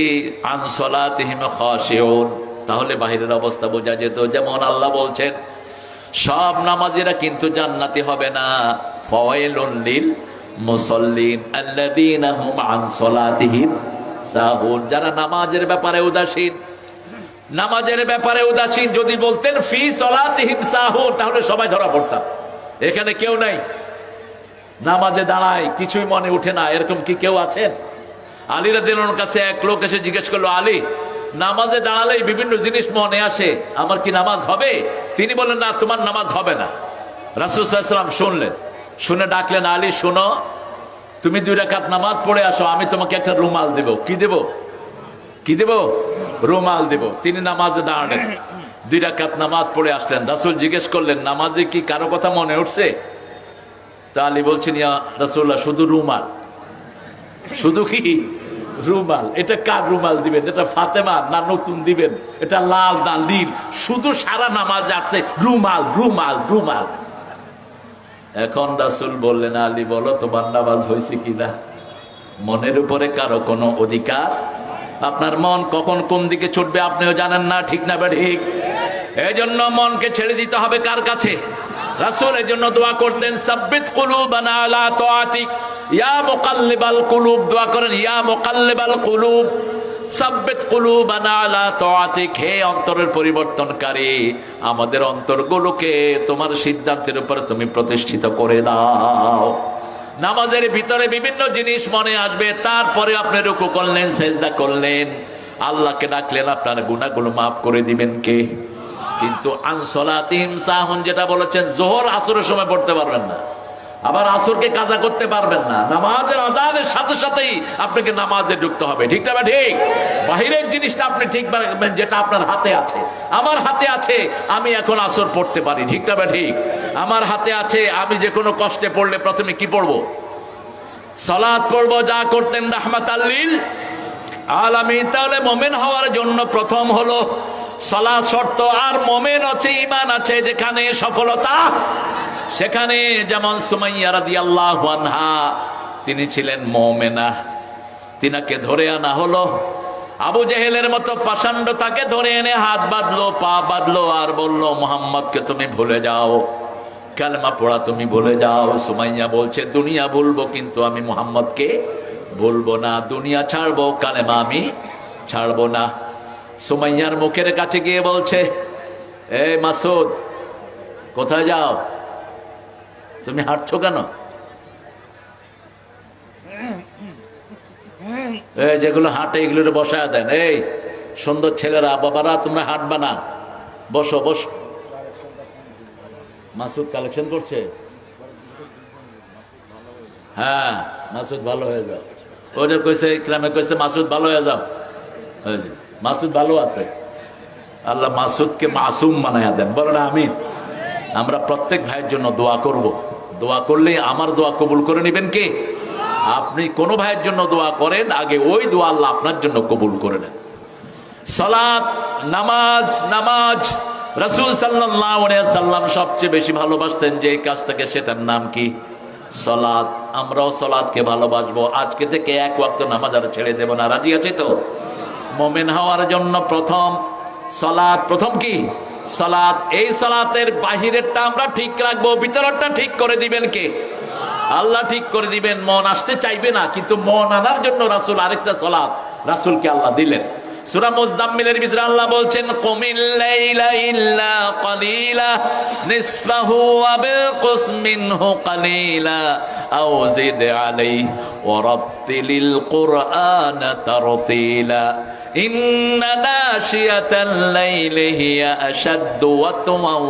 আন সালাতিহিম খাশিউন তাহলে বাহিরের অবস্থা বোঝা যেত। যেমন আল্লাহ বলছেন সব নামাজিরা কিন্তু জান্নাতি হবে না, ফাওয়াইলুন লিল মুসাল্লিন আল্লাযীনা হুম আন সালাতিহিম সাহুন, যারা নামাজের ব্যাপারে উদাসীন, নামাজের ব্যাপারে উদাসীন। যদি বলতেন ফি সালাতিহিম সাহুন তাহলে সবাই ধরা পড়তাম। এখানে কেউ নাই, নামাজে দাঁড়ায় কিছুই মনে উঠে না, এরকম কি কেউ আছেন? আলী রাদিয়াল্লাহু আনহুর কাছে এক লোক এসে জিজ্ঞেস করলো, আলী, নামাজে দাঁড়ালেই বিভিন্ন জিনিস মনে আসে, আমার কি নামাজ হবে? তিনি বললেন, না, তোমার নামাজ হবে না। রাসূল সাল্লাল্লাহু আলাইহি ওয়াসাল্লাম শুনলেন, শুনে ডাকলেন, আলী শোনো, তুমি 2 রাকাত নামাজ পড়ে আসো, আমি তোমাকে একটা রুমাল দেব। কি দেব? কি দেব? রুমাল দেব। তিনি নামাজে দাঁড়ালেন, 2 রাকাত নামাজ পড়ে আসলেন। রাসূল জিজ্ঞেস করলেন, নামাজে কি কারো কথা মনে উঠছে? তা আলী বলছেন, ইয়া রাসূলুল্লাহ, শুধু রুমাল। শুধু কি রুমাল? এটা কার রুমাল দিবেন? এটা ফাতেমা না নতুন দিবেন? এটা লাল না নীল? শুধু সারা নামাজ আছে রুমাল রুমাল রুমাল। এখন রাসূল বললেন, আলী বলো তোমার নামাজ হয়েছে কিনা? মনের উপরে কারো কোনো অধিকার? আপনার মন কখন কোন দিকে ছুটবে আপনিও জানেন না, ঠিক না ঠিক? এই জন্য মনকে ছেড়ে দিতে হবে কার কাছে? রাসূল এই জন্য দোয়া করতেন, সাব্বিত কুলুবানা আলা তাআতিক ইয়া মুকাল্লিবাল কুলুব, দোয়া করেন, ইয়া মুকাল্লিবাল কুলুব সাব্বিত কুলুবানা আলা তাআতিক, হে অন্তরের পরিবর্তনকারী, আমাদের অন্তরগুলোকে তোমার সিদ্ধান্তের উপর তুমি প্রতিষ্ঠিত করে দাও। নামাজের ভিতরে বিভিন্ন জিনিস মনে আসবে, তারপরে আপনি রুকু করলেন, সেজদা করলেন, আল্লাহকে ডাকলেন, আপনার গুনাহগুলো মাফ করে দিবেন কে? কিন্তু আন সালাতিহিম সাহুন যেটা বলেছেন, যোহর আসরের সময় পড়তে পারবেন না, আবার আসরকে কাজা করতে পারবেন না, নামাজের আযানের সাথে সাথেই আপনাকে নামাজে ঢুকতে হবে, ঠিক না ঠিক? বাহিরের জিনিসটা আপনি ঠিক রাখবেন যেটা আপনার হাতে আছে। আমার হাতে আছে, আমি এখন আসর পড়তে পারি, ঠিক না ঠিক? আমার হাতে আছে, আমি যে কোনো কষ্টে পড়লে প্রথমে কি পড়বো? সালাত পড়বো, যা করতেন রাহমাতাল লিল আলামিন। তাহলে মুমিন হওয়ার জন্য প্রথম হলো সালাত শর্ত। আর মুমিন আছে, ঈমান আছে, যেখানে সফলতা সেখানে। যেমন সুমাইয়া রাদিয়াল্লাহু আনহা, তিনি ছিলেন মুমিনা, তিনাকে ধরে আনা হলো, আবু জেহেলের মতো পাষণ্ড তাকে ধরে এনে হাত বাঁধলো, পা বাঁধলো, আর বলল, মুহাম্মদকে তুমি ভুলে যাও, কালেমা পড়া তুমি ভুলে যাও। সুমাইয়া বলছে, দুনিয়া ভুলবো কিন্তু আমি মুহাম্মদকে ভুলবো না, দুনিয়া ছাড়বো, কালেমা আমি ছাড়বো না। সুমাইয়ার মুখের কাছে গিয়ে বলছে, এ মাসুদ, কোথায় যাও? তুমি হাঁটছো কেন? যেগুলো হাঁটে এগুলো বসায় দেন। এই সুন্দর ছেলেরা, বাবারা, তোমরা হাঁটবা না, বসো বসো। মাসুদ কালেকশন করছে। হ্যাঁ, মাসুদ ভালো হয়ে যাও। ওটা কইছে ইকরামে কইছে মাসুদ ভালো হয়ে যাও, মাসুদ ভালো আছে। আল্লাহ মাসুদকে মাসুম বানায়া দেন, বলো না আমিন। আমরা প্রত্যেক ভাইয়ের জন্য দোয়া করব। দোয়া করলে আমার দোয়া কবুল করে নেবেন কে? আপনি কোন ভাইয়ের জন্য দোয়া করেন, আগে ওই দোয়া আল্লাহ আপনার জন্য কবুল করে নেন। সালাত, নামাজ, নামাজ রাসূল সাল্লাল্লাহু আলাইহি সাল্লাম সবচেয়ে বেশি ভালোবাসতেন যে কাজটাকে, সেটার নাম কি? সালাত। আমরাও সালাতকে ভালোবাসবো। আজকে থেকে এক ওয়াক্ত নামাজ আর ছেড়ে দেব না। রাজি আছে তো? মুমিন হওয়ার জন্য প্রথম সালাত। প্রথম কি? সালাত। এই সালাতের বাহিরেরটা আমরা ঠিক রাখবো, ভিতরটা ঠিক করে দিবেন কে? আল্লাহ ঠিক করে দিবেন। মন আসতে চাইবে না, কিন্তু মন আনার জন্য রাসূল আরেকটা সালাত রাসূলকে আল্লাহ দিলেন। সূরা মুজাম্মিলের ভিতরে আল্লাহ বলছেন, কুমিল লাইলা ইল্লা কালিলা নিসফাহু ওয়া বিলকুস মিনহু কালিলা আও জিদ আলাইহি ওয়া রাত্তিলিল কুরআনা তারতিলা ইন্না নাশিয়াতাল লাইলি হিয়া আশাদ্দু ওয়াতওয়াও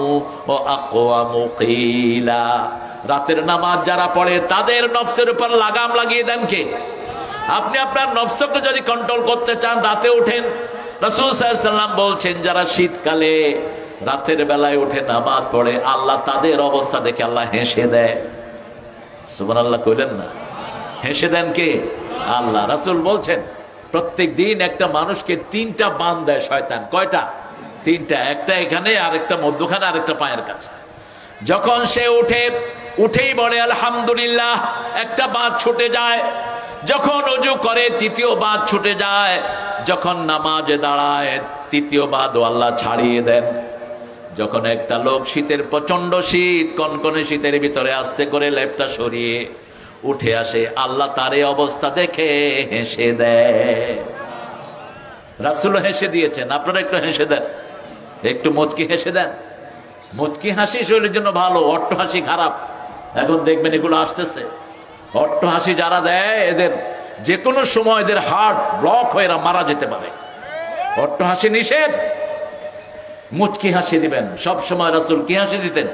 ওয়া আকওয়ামু কিলা। রাতের নামাজ যারা পড়ে তাদের নফসের উপর লাগাম লাগিয়ে দেন কে? আপনি আপনার নফসকে যদি কন্ট্রোল করতে চান, রাতে উঠেন। রাসূল সাল্লাল্লাহু আলাইহি ওয়াসাল্লাম বলছেন, যারা শীতকালে রাতের বেলায় উঠে নামাজ পড়ে, আল্লাহ তাদের অবস্থা দেখে আল্লাহ হেসে দেয়। সুবহানাল্লাহ কইলেন না? হেসে দেন কে? আল্লাহ। রাসূল বলছেন, প্রত্যেক দিন একটা মানুষকে 3টা বান দেয় শয়তান। কয়টা? 3টা। একটা এখানে, আরেকটা মধ্যখানে, আরেকটা পায়ের কাছে। যখন সে উঠেই বলে আলহামদুলিল্লাহ, একটা বাঁধ ছুটে যায়। যখন ওযু করে, 3য় বাঁধ ছুটে যায়। যখন নামাজে দাঁড়ায়, 3য় বাঁধও আল্লাহ ছাড়িয়ে দেন। যখন একটা লোক শীতের, প্রচন্ড শীত, কনকনে শীতের ভিতরে আস্তে করে লেপটা সরিয়ে উঠে আসে, আল্লাহ তার এই অবস্থা দেখে হেসে দেয়। রাসূল হেসে দিয়েছেন, আপনারা একটু হেসে দেন, একটু মুচকি হেসে দেন। মুচকি হাসি শরীরের জন্য ভালো, অট্ট হাসি খারাপ। এখন দেখবেন এগুলো আসতেছে। অট্ট হাসি যারা দেয়, এদের যে কোনো সময় এদের হার্ট ব্লক হয়ে এরা মারা যেতে পারে। অট্ট হাসি নিষেধ। মুচকি হাসি দিবেন। সব সময় রাসূল কি হাসি দিতেন?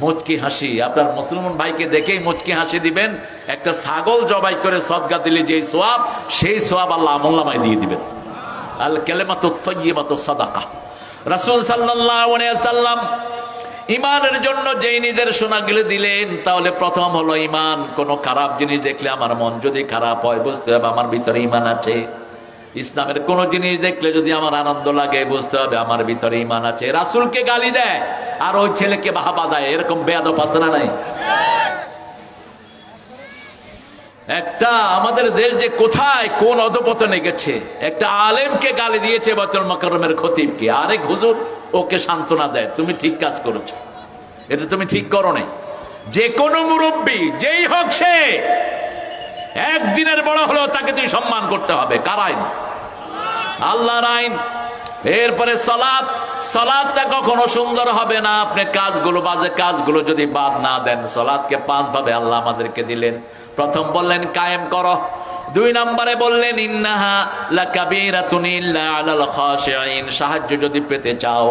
মুচকি হাসি। আপনার মুসলমান ভাইকে দেখেই মুচকি হাসি দিবেন। একটা ছাগল জবাই করে সদকা দিলে যে সওয়াব, সেই সওয়াব আল্লাহ আমলনামায় দিয়ে দিবেন। আল কালিমাতুত তাইয়্যিবাতুস সাদাকা। রাসূল সাল্লাল্লাহু আলাইহি ওয়াসাল্লাম ইমানের জন্য যেই নিদর্শনগুলো দিলেন, তাহলে প্রথম হলো ইমান। কোন খারাপ জিনিস দেখলে আমার মন যদি খারাপ হয়, বুঝতে হবে আমার ভিতরে ইমান আছে। ইসলামের কোন জিনিস দেখলে যদি আমার আনন্দ লাগে, বুঝতে হবে আমার ভিতরে ইমান আছে। রাসূলকে গালি দেয় আর ওই ছেলেকে বাহবা দেয়, এরকম বেয়াদব আছে না নাই? একটা আমাদের দেশ যে কোথায় কোন অধপতনে গেছে। একটা আলেমকে গালি দিয়েছে বাইতুল মুকাররমের খতিবকে, আরেক হুজুর ওকে সান্ত্বনা দেয়, তুমি ঠিক কাজ করেছো, এটা তুমি ঠিক করো নাই। যে কোনো মুরব্বী যেই হোক, সে একদিনের বড় হলেও তাকে তুই সম্মান করতে হবে। কার আইন? আল্লাহর আইন। এরপরে সালাত। সালাতটা কখনো সুন্দর হবে না আপনি কাজগুলো, বাজে কাজগুলো যদি বাদ না দেন। সালাতকে 5 ভাবে আল্লাহ আমাদেরকে দিলেন। প্রথম বললেন কায়েম করো। 2 নম্বরে বললেন ইন্নাহা লাকাবীরাতুন ইল্লা আলাল খাশিঈন। সাহায্য যদি পেতে চাও,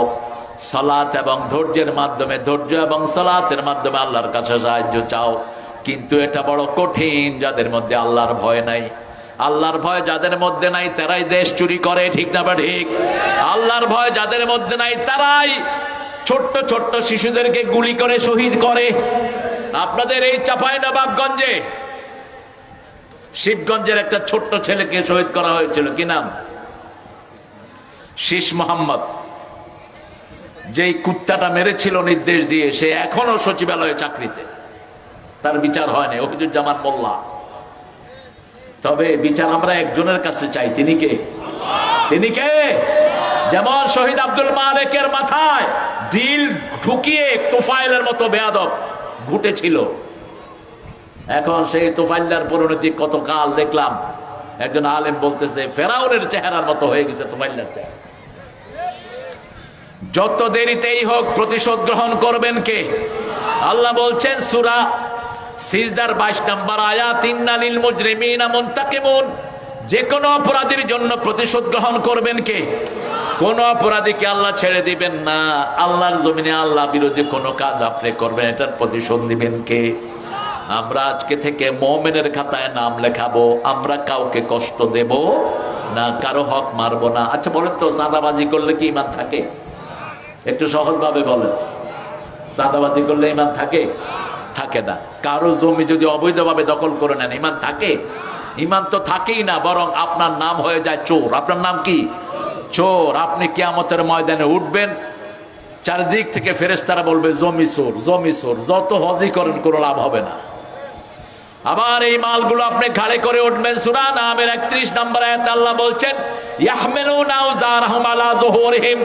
সালাত এবং ধৈর্যের মাধ্যমে, ধৈর্য এবং সালাতের মাধ্যমে আল্লাহর কাছে সাহায্য চাও। কিন্তু এটা বড় কঠিন যাদের মধ্যে আল্লাহর ভয় নাই। আল্লাহর ভয় যাদের মধ্যে নাই, তারাই দেশ চুরি করে, ঠিক না বা ঠিক? আল্লাহর ভয় যাদের মধ্যে নাই, তারাই ছোট্ট ছোট্ট শিশুদেরকে গুলি করে শহীদ করে। আপনাদের এই চাঁপাইনবাবগঞ্জে, শিবগঞ্জের একটা ছোট্ট ছেলেকে শহীদ করা হয়েছিল। কি নাম? শীষ মোহাম্মদ। যেই কুত্তাটা মেরেছিল নির্দেশ দিয়ে, সে এখনো সচিবালয়ে চাকরিতে, তার বিচার হয়নি। ওহিদুজ্জামান মোল্লা। তবে বিচার আমরা একজনের কাছে চাই। তিনি কে? তিনি কে? যেমন শহীদ আব্দুল মালেকের মাথায় দিল ঢুকিয়ে তোফাইলের মতো বেয়াদব ঘুটেছিল, এখন সেই তোফাইলদার পরিণতি কত কাল দেখলাম। একজন আলেম বলতেছে ফেরাউনের চেহারার মতো হয়ে গেছে তোফাইলদার চেহারা। যত দেরিতেই হোক প্রতিশোধ গ্রহণ করবেন কে? আল্লাহ বলছেন সূরা সিজদার 22 নম্বর আয়াত, ইন্নালিল মুজরিমিনা মুনতাকিমুন। যে কোনো অপরাধীর জন্য প্রতিশোধ গ্রহণ করবেন কে? কোন অপরাধীকে আল্লাহ ছেড়ে দিবেন না। আল্লাহর জমিনে আল্লাহ বিরোধী কোন কাজ আপনি করবেন, এটার প্রতিশোধ দিবেন কে? আমরা আজকে থেকে মুমিনের খাতায় নাম লেখাবো, আমরা কাউকে কষ্ট দেব না, কারো হক মারবো না। আচ্ছা বলেন তো, চাঁদাবাজি করলে কি ঈমান থাকে? একটু সহজভাবে বলেন, চাঁদাবাজি করলে ঈমান থাকে? থাকে না। কারো জমি যদি অবৈধভাবে দখল করে নেন, ঈমান থাকে? ঈমান তো থাকেই না, বরং আপনার নাম হয়ে যায় চোর। আপনার নাম কি? চোর। আপনি কিয়ামতের ময়দানে উঠবেন, চারিদিক থেকে ফেরেশতারা বলবে জমি চোর, জমি চোর। যত হজই করেন কোনো লাভ হবে না। আবার এই মালগুলো আপনি ঘাড়ে করে উঠবেন। সূরা নামের 31 নম্বর আয়াতে আল্লাহ বলছেন, ইয়াহমিলুনা আওজারহুম আলা যুহুরিহিম।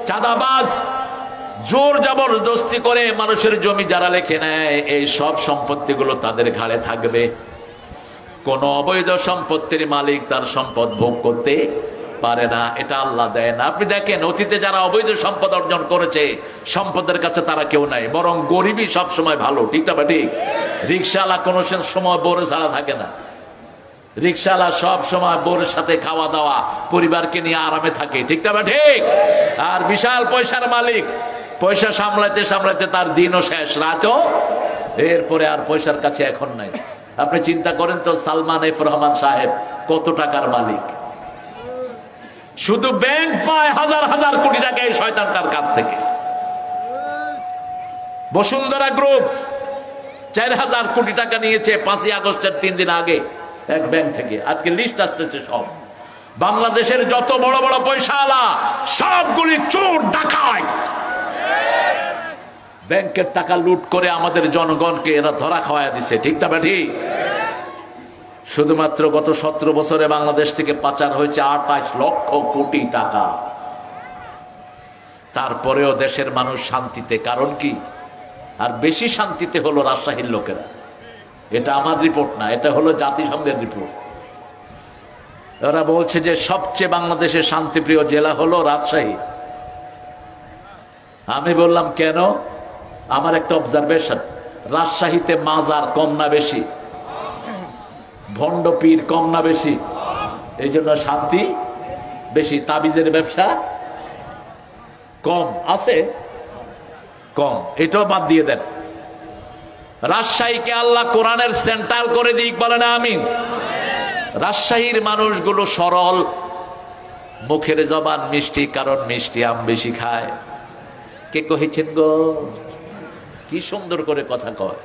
চাঁদাবাজ জোর জবরদস্তি করে মানুষের জমি যারা লেখে নেয়, এই সব সম্পত্তিগুলো তাদের ঘাড়ে থাকবে। কোন অবৈধ সম্পত্তির মালিক তার সম্পদ ভোগ করতে পারে না, এটা আল্লাহ দেয় না। আপনি দেখেন, অতীতে যারা অবৈধ সম্পদ অর্জন করেছে, সম্পদের কাছে তারা কেউ নাই, বরং গরিবই সব সময় ভালো। ঠিক না ঠিক? রিক্সাওয়ালা কোনো সময় বোরে ছাড়া থাকে না। রিক্সাওয়ালা সব সময় বোরের সাথে খাওয়া দাওয়া, পরিবারকে নিয়ে আরামে থাকে। ঠিক না ঠিক? আর বিশাল পয়সার মালিক, পয়সা সামলাইতে সামলাইতে তার দিনও শেষ, রাতও। এরপরে আর পয়সার কাছে এখন নাই। আপনি চিন্তা করেন তো, সালমান এফ রহমান সাহেব কত টাকার মালিক। শুধু ব্যাংক পায় হাজার হাজার কোটি টাকা এই শয়তানটার কাছ থেকে। বসুন্ধরা গ্রুপ 4000 কোটি টাকা নিয়েছে 5ই আগস্টের 3 দিন আগে এক ব্যাংক থেকে। আজকে লিস্ট আসতেছে সব। বাংলাদেশের যত বড় বড় পয়সাওয়ালা সবগুলি চোর ডাকাত। ব্যাংকের টাকা লুট করে আমাদের জনগণকে এরা ধরা খাওয়ায় দিচ্ছে। ঠিক না ঠিক? শুধুমাত্র গত 17 বছরে বাংলাদেশ থেকে পাচার হয়েছে 28 লক্ষ কোটি টাকা। তারপরেও দেশের মানুষ শান্তিতে। কারণ কি? আর বেশি শান্তিতে হলো রাজশাহীর লোকেরা। এটা আমার রিপোর্ট না, এটা হলো জাতিসংঘের রিপোর্ট। ওরা বলছে যে সবচেয়ে বাংলাদেশের শান্তিপ্রিয় জেলা হলো রাজশাহী। আমি বললাম কেন? আমার একটা অবজারভেশন, রাজশাহীতে মাজার কম না বেশি? ভণ্ড পীর কম না বেশি? এই জন্য শান্তি বেশি। তাবিজের ব্যবসা কম আছে? কম। এটাও বাদ দিয়ে দেন। রাজশাহীকে আল্লাহ কোরআনের সেন্ট্রাল করে দিক, বলেন আমিন। রাজশাহীর মানুষগুলো সরল, মুখের জবান মিষ্টি, কারণ মিষ্টি আম বেশি খায়। কে কহেছেন গো? কি সুন্দর করে কথা কয়।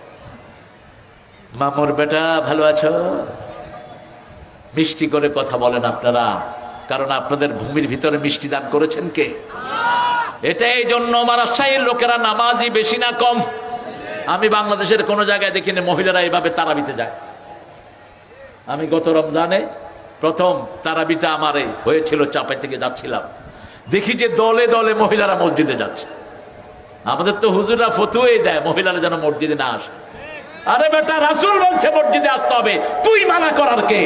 মামুর বেটা ভালো আছো? মিষ্টি করে কথা বলেন আপনারা, কারণ আপনাদের ভূমির ভিতরে মিষ্টি দান করেছেন কে? এটা এই জন্য আমার রাজশাহীর লোকেরা নামাজি বেশি না কম? আমি বাংলাদেশের কোন জায়গায় দেখিনি মহিলারা এইভাবে তারাবিতে যায়। আমি গত রমজানে প্রথম তারাবিটা আমার হয়েছিল, চাপাই থেকে যাচ্ছিলাম, দেখি যে দলে দলে মহিলারা মসজিদে যাচ্ছে। আমাদের তো হুজুররা ফতুয়াই দেয় মহিলারা যেন মসজিদে না আসে। আরে বেটা, রাসূল বলছে মসজিদে আসতে হবে, তুই মানা করার কে?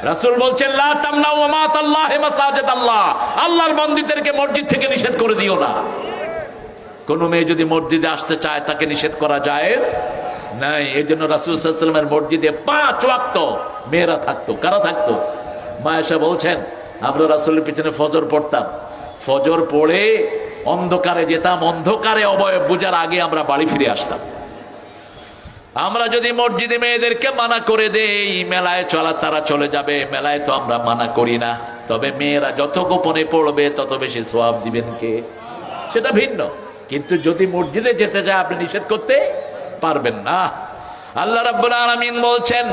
রাসূল বলছেন লা তামনাউ মাতাল্লাহি মাসাজিদ আল্লাহ, আল্লাহর বান্দীদেরকে মসজিদ থেকে নিষেধ করে দিও না। কোন মেয়ে যদি মসজিদে আসতে চায় তাকে নিষেধ করা জায়েজ নাই। এই জন্য রাসূল সাল্লাল্লাহু আলাইহি ওয়াসাল্লামের মসজিদে 5 ওয়াক্ত মেয়েরা থাকতো। কারা থাকতো? মা আয়েশা বলছেন আমরা রাসূলের পিছনে ফজর পড়তাম, ফজর পড়ে অন্ধকারে যেতাম, অন্ধকারে অবয়ব বুঝার আগে আমরা বাড়ি ফিরে আসতাম। আমরা যদি মসজিদে মেয়েদেরকে মানা করে দেই, মেলায় চলা তারা চলে যাবে, মেলায় তো আমরা মানা করি না। তবে মেয়েরা যত গোপনে পড়বে তত বেশি সওয়াব দিবেন কে? সেটা ভিন্ন। কিন্তু যদি মসজিদে যেতে যায় আপনি নিষেধ করতে পারবেন না। আল্লাহ রাব্বুল আলামিন বলছেন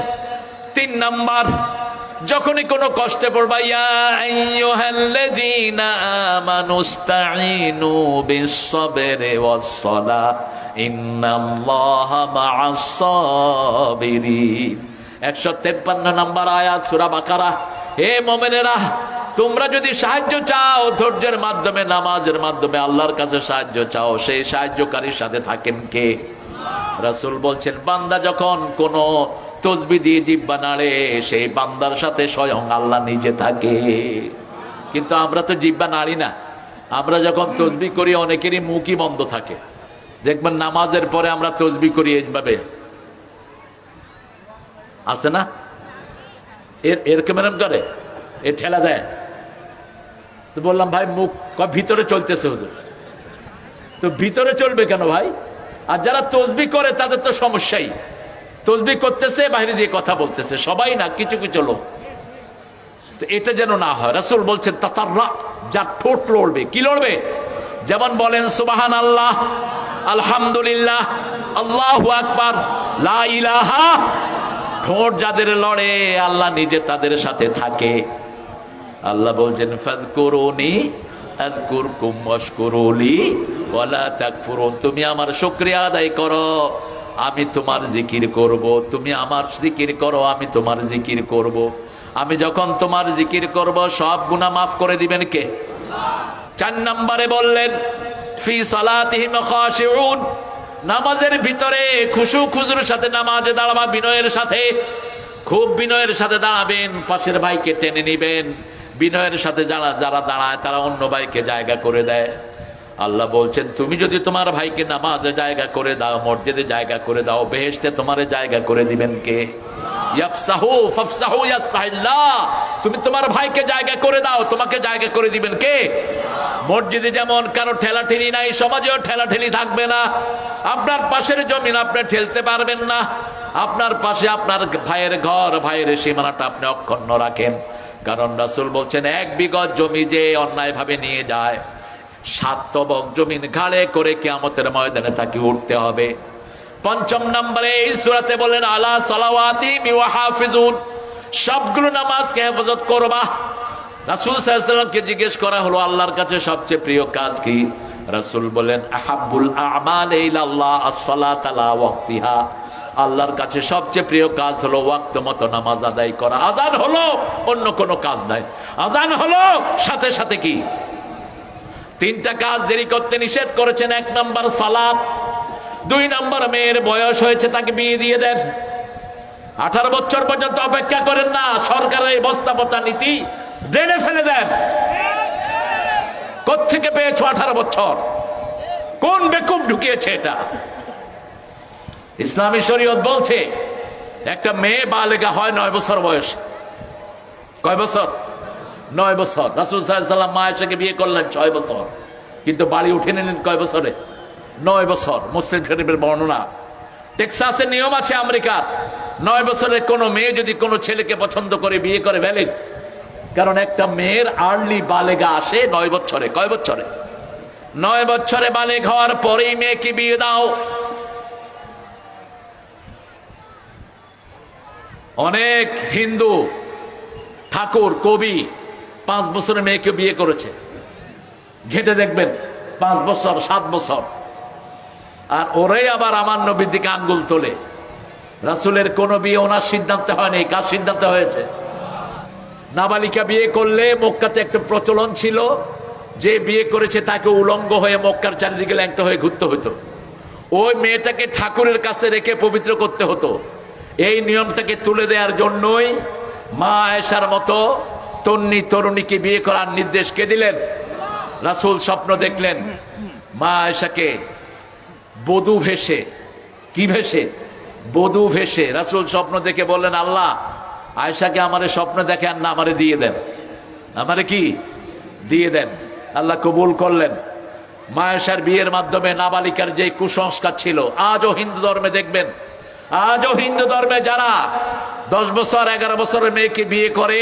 3 নাম্বার, যখনই কোনো কষ্টে পড়বা, ইয়া আইয়ুহাল্লাযীনা আমানুস্তাঈনু বিস-সাবরি ওয়াস-সালাহ ইন্নাল্লাহা মা'আস-সাবিরিন। 153 নম্বর আয়াত সূরা বাকারা। হে মুমিনেরা, তোমরা যদি সাহায্য চাও, ধৈর্যের মাধ্যমে, নামাজের মাধ্যমে আল্লাহর কাছে সাহায্য চাও, সেই সাহায্যকারীর সাথে থাকেন কে? রাসূল বলছেন বান্দা যখন কোন তসবিহ দিয়ে জিহ্বা নাড়ে, সেই বান্দার সাথে স্বয়ং আল্লাহ নিজে থাকে। কিন্তু আমরা তো জিহ্বা নাড়ি না। আমরা যখন তসবিহ করি অনেকেরই মুখই বন্ধ থাকে। দেখবেন নামাজের পরে আমরা তসবিহ করি এইভাবে, আছে না? এরকম করে এ ঠেলা দেয়। তো বললাম ভাই মুখ ভিতরে চলতেছে হুজুর। তো ভিতরে চলবে কেন ভাই? আর যারা তসবিহ করে তাদের তো সমস্যাই, তসবিহ করতেছে বাইরে দিয়ে কথা বলতেছে, সবাই না, কিছু কিছু লোক। তো এটা যেন না হয়। রাসূল বলছেন তাতাররা, যার ঠোঁট লড়বে। কি লড়বে? যেমন বলেন সুবহানাল্লাহ, আলহামদুলিল্লাহ, আল্লাহু আকবার, লা ইলাহা। ঠোঁট যাদের লড়ে আল্লাহ নিজে তাদের সাথে থাকে। আল্লাহ বলছেন ফাযকুরুনি আযকুরকুম ওয়াশকুরুলি ওয়ালা তাকফুরুন। তুমি আমার শুকরিয়া আদায় করো, আমি তোমার জিকির করব। তুমি আমার জিকির করো, আমি তোমার জিকির করব। আমি যখন তোমার জিকির করব সব গুনাহ মাফ করে দিবেন কে? 4 নম্বরে বললেন ফি সালাতিহিম খাশিউন, নামাজের ভিতরে খুশু খুজুর সাথে নামাজে দাঁড়াবা, বিনয়ের সাথে, খুব বিনয়ের সাথে দাঁড়াবেন। পাশের ভাইকে টেনে নিবেন। বিনয়ের সাথে যারা যারা দাঁড়ায় তারা অন্য ভাইকে জায়গা করে দেয়। আল্লাহ বলছেন তুমি যদি তোমার ভাইকে নামাজে জায়গা করে দাও, মসজিদে জায়গা করে দাও, বেহেশতে তোমার জায়গা করে দিবেন কে? ইয়াফসাহু ফাফসাহু ইয়াসফাহিল্লাহ। তুমি তোমার ভাইকে জায়গা করে দাও, তোমাকে জায়গা করে দিবেন কে? মসজিদে যেমন কারো ঠেলাঠেলি নাই, সমাজেও ঠেলাঠেলি থাকবে না। আপনার পাশের জমিন আপনি ঠেলতে পারবেন না। আপনার পাশে আপনার ভাইয়ের ঘর, ভাইয়ের সীমানাটা আপনি অক্ষুণ্ণ রাখেন। কারণ রাসূল বলছেন 1 বিঘত জমি যে অন্যায় ভাবে নিয়ে যায়, 7 তবক জমিন ঘাড়ে করে কিয়ামতের ময়দানে তাকে উঠতে হবে। 5 নম্বরে এই সূরাতে বলেন আলা সালাওয়াতিহিম ওয়া হাফিজুন, সবগুলো নামাজকে হেফাজত করবা। রাসূল সাল্লাল্লাহু আলাইহি ওয়াসাল্লামকে জিজ্ঞেস করা হলো আল্লাহর কাছে সবচেয়ে প্রিয় কাজ কি? রাসূল বলেন আহাব্বুল আ'মাল ইলাল্লাহ আস-সালাত আলা ওয়াক্তিহা। আল্লাহর কাছে সবচেয়ে প্রিয় কাজ হলো ওয়াক্ত মতো নামাজ আদায় করা। আযান হলো, অন্য কোনো কাজ নাই। আযান হলো, সাথে সাথে কি? 3টা কাজ দেরি করতে নিষেধ করেছেন। 1 নম্বর সালাত। 2 নম্বর মেয়ের বয়স হয়েছে তাকে বিয়ে দিয়ে দেন। 18 বছর পর্যন্ত অপেক্ষা করেন না। সরকারের এই বস্তাপচা নীতি ড্রেনে ফেলে দেন। কোত্থেকে পেয়েছো 18 বছর? কোন বেকুব ঢুকিয়েছে এটা? ইসলামী শরীয়ত বলছে একটা মেয়ে বালেগা হয় 9 বছর বয়স। কয় বছর? 9 বছর। রাসূল সাল্লাল্লাহু আলাইহি ওয়াসাল্লাম মা আয়েশাকে বিয়ে করলেন 6 বছর, কিন্তু বাড়ি উঠে নিলেন কয় বছরে? 9 বছর। মুসলিম শরীফের বর্ণনা। টেক্সাসের নিয়ম আছে আমেরিকার, 9 বছরের কোনো মেয়ে যদি কোনো ছেলেকে পছন্দ করে বিয়ে করে ভ্যালিড। কারণ একটা মেয়ের আর্লি বালেগা আসে 9 বছরে। কয় বছরে? 9 বছরে বালেগ হওয়ার পরেই মেয়েকে বিয়ে দাও। অনেক হিন্দু ঠাকুর কবি 5 বছরের মেয়েকে বিয়ে করেছে। ঘেটে দেখবেন 5 বছর 7 বছর। আর ওরাই আবার আমার নবীর দিকে আঙ্গুল তোলে। রাসূলের কোন বিয়ে ওনার সিদ্ধান্তে হয়নি। কার সিদ্ধান্তে হয়েছে? নাবালিকা বিয়ে করলে মক্কাতে একটা প্রচলন ছিল, যে বিয়ে করেছে তাকে উলঙ্গ হয়ে মক্কার চারিদিকে ল্যাংটা হয়ে ঘুরতে হতো। ওই মেয়েটাকে ঠাকুরের কাছে রেখে পবিত্র করতে হতো। এই নিয়মটাকে তুলে দেওয়ার জন্যই মা আয়েশার মতো তন্নি তরুণীকে বিয়ে করার নির্দেশ কে দিলেন? রাসূল স্বপ্ন দেখলেন মা আয়েশাকে বধূ ভেসে। কি ভেসে? বধূ ভেসে। রাসূল স্বপ্ন দেখে বললেন আল্লাহ আয়েশাকে আমারে স্বপ্ন দেখে আর না আমারে দিয়ে দেন, আমারে কি দিয়ে দেন। আল্লাহ কবুল করলেন। মা আয়েশার বিয়ের মাধ্যমে নাবালিকার যে কুসংস্কার ছিল, আজও হিন্দু ধর্মে দেখবেন, আজও হিন্দু ধর্মে যারা 10 বছর 11 বছরের মেয়েকে বিয়ে করে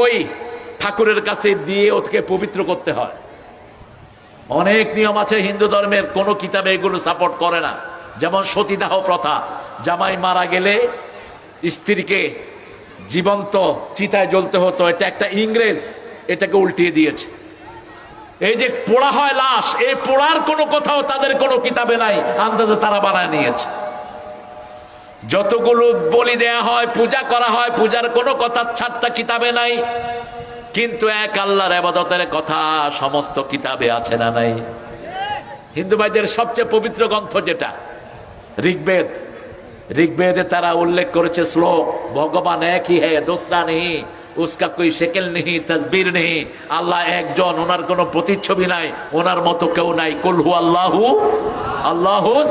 ওই ঠাকুরের কাছে দিয়ে ওকে পবিত্র করতে হয়। অনেক নিয়ম আছে হিন্দু ধর্মের, কোন কিতাবে এগুলো সাপোর্ট করে না। যেমন সতীদাহ প্রথা, জামাই মারা গেলে স্ত্রীকে জীবন্ত চিতায় জ্বলতে হতো, এটা একটা ইংরেজ এটাকে উল্টিয়ে দিয়েছে। এই যে পোড়া হয় লাশ, এই পোড়ার কোনো কোথাও তাদের কোনো কিতাবে নাই, আন্দাজে তারা বানায় নিয়েছে। যতগুলো বলি দেয়া হয়, পূজা করা হয়, পূজার কোনো কথা ছাড়টা কিতাবে নাই, কিন্তু এক আল্লাহর ইবাদতের কথা সমস্ত কিতাবে আছে না নাই? হিন্দু ভাইদের সবচেয়ে পবিত্র গ্রন্থ যেটা ঋগ্বেদ, ঋগ্বেদে তারা উল্লেখ করেছে শ্লোক, ভগবান একই হ্যাঁ, দোসরা নেই, উসকা কোই শেকেল নেই, তসবির নেই, আল্লাহ একজন, ওনার কোনো প্রতিচ্ছবি নাই, ওনার মতো কেউ নাই। কুল হু আল্লাহু আল্লাহুস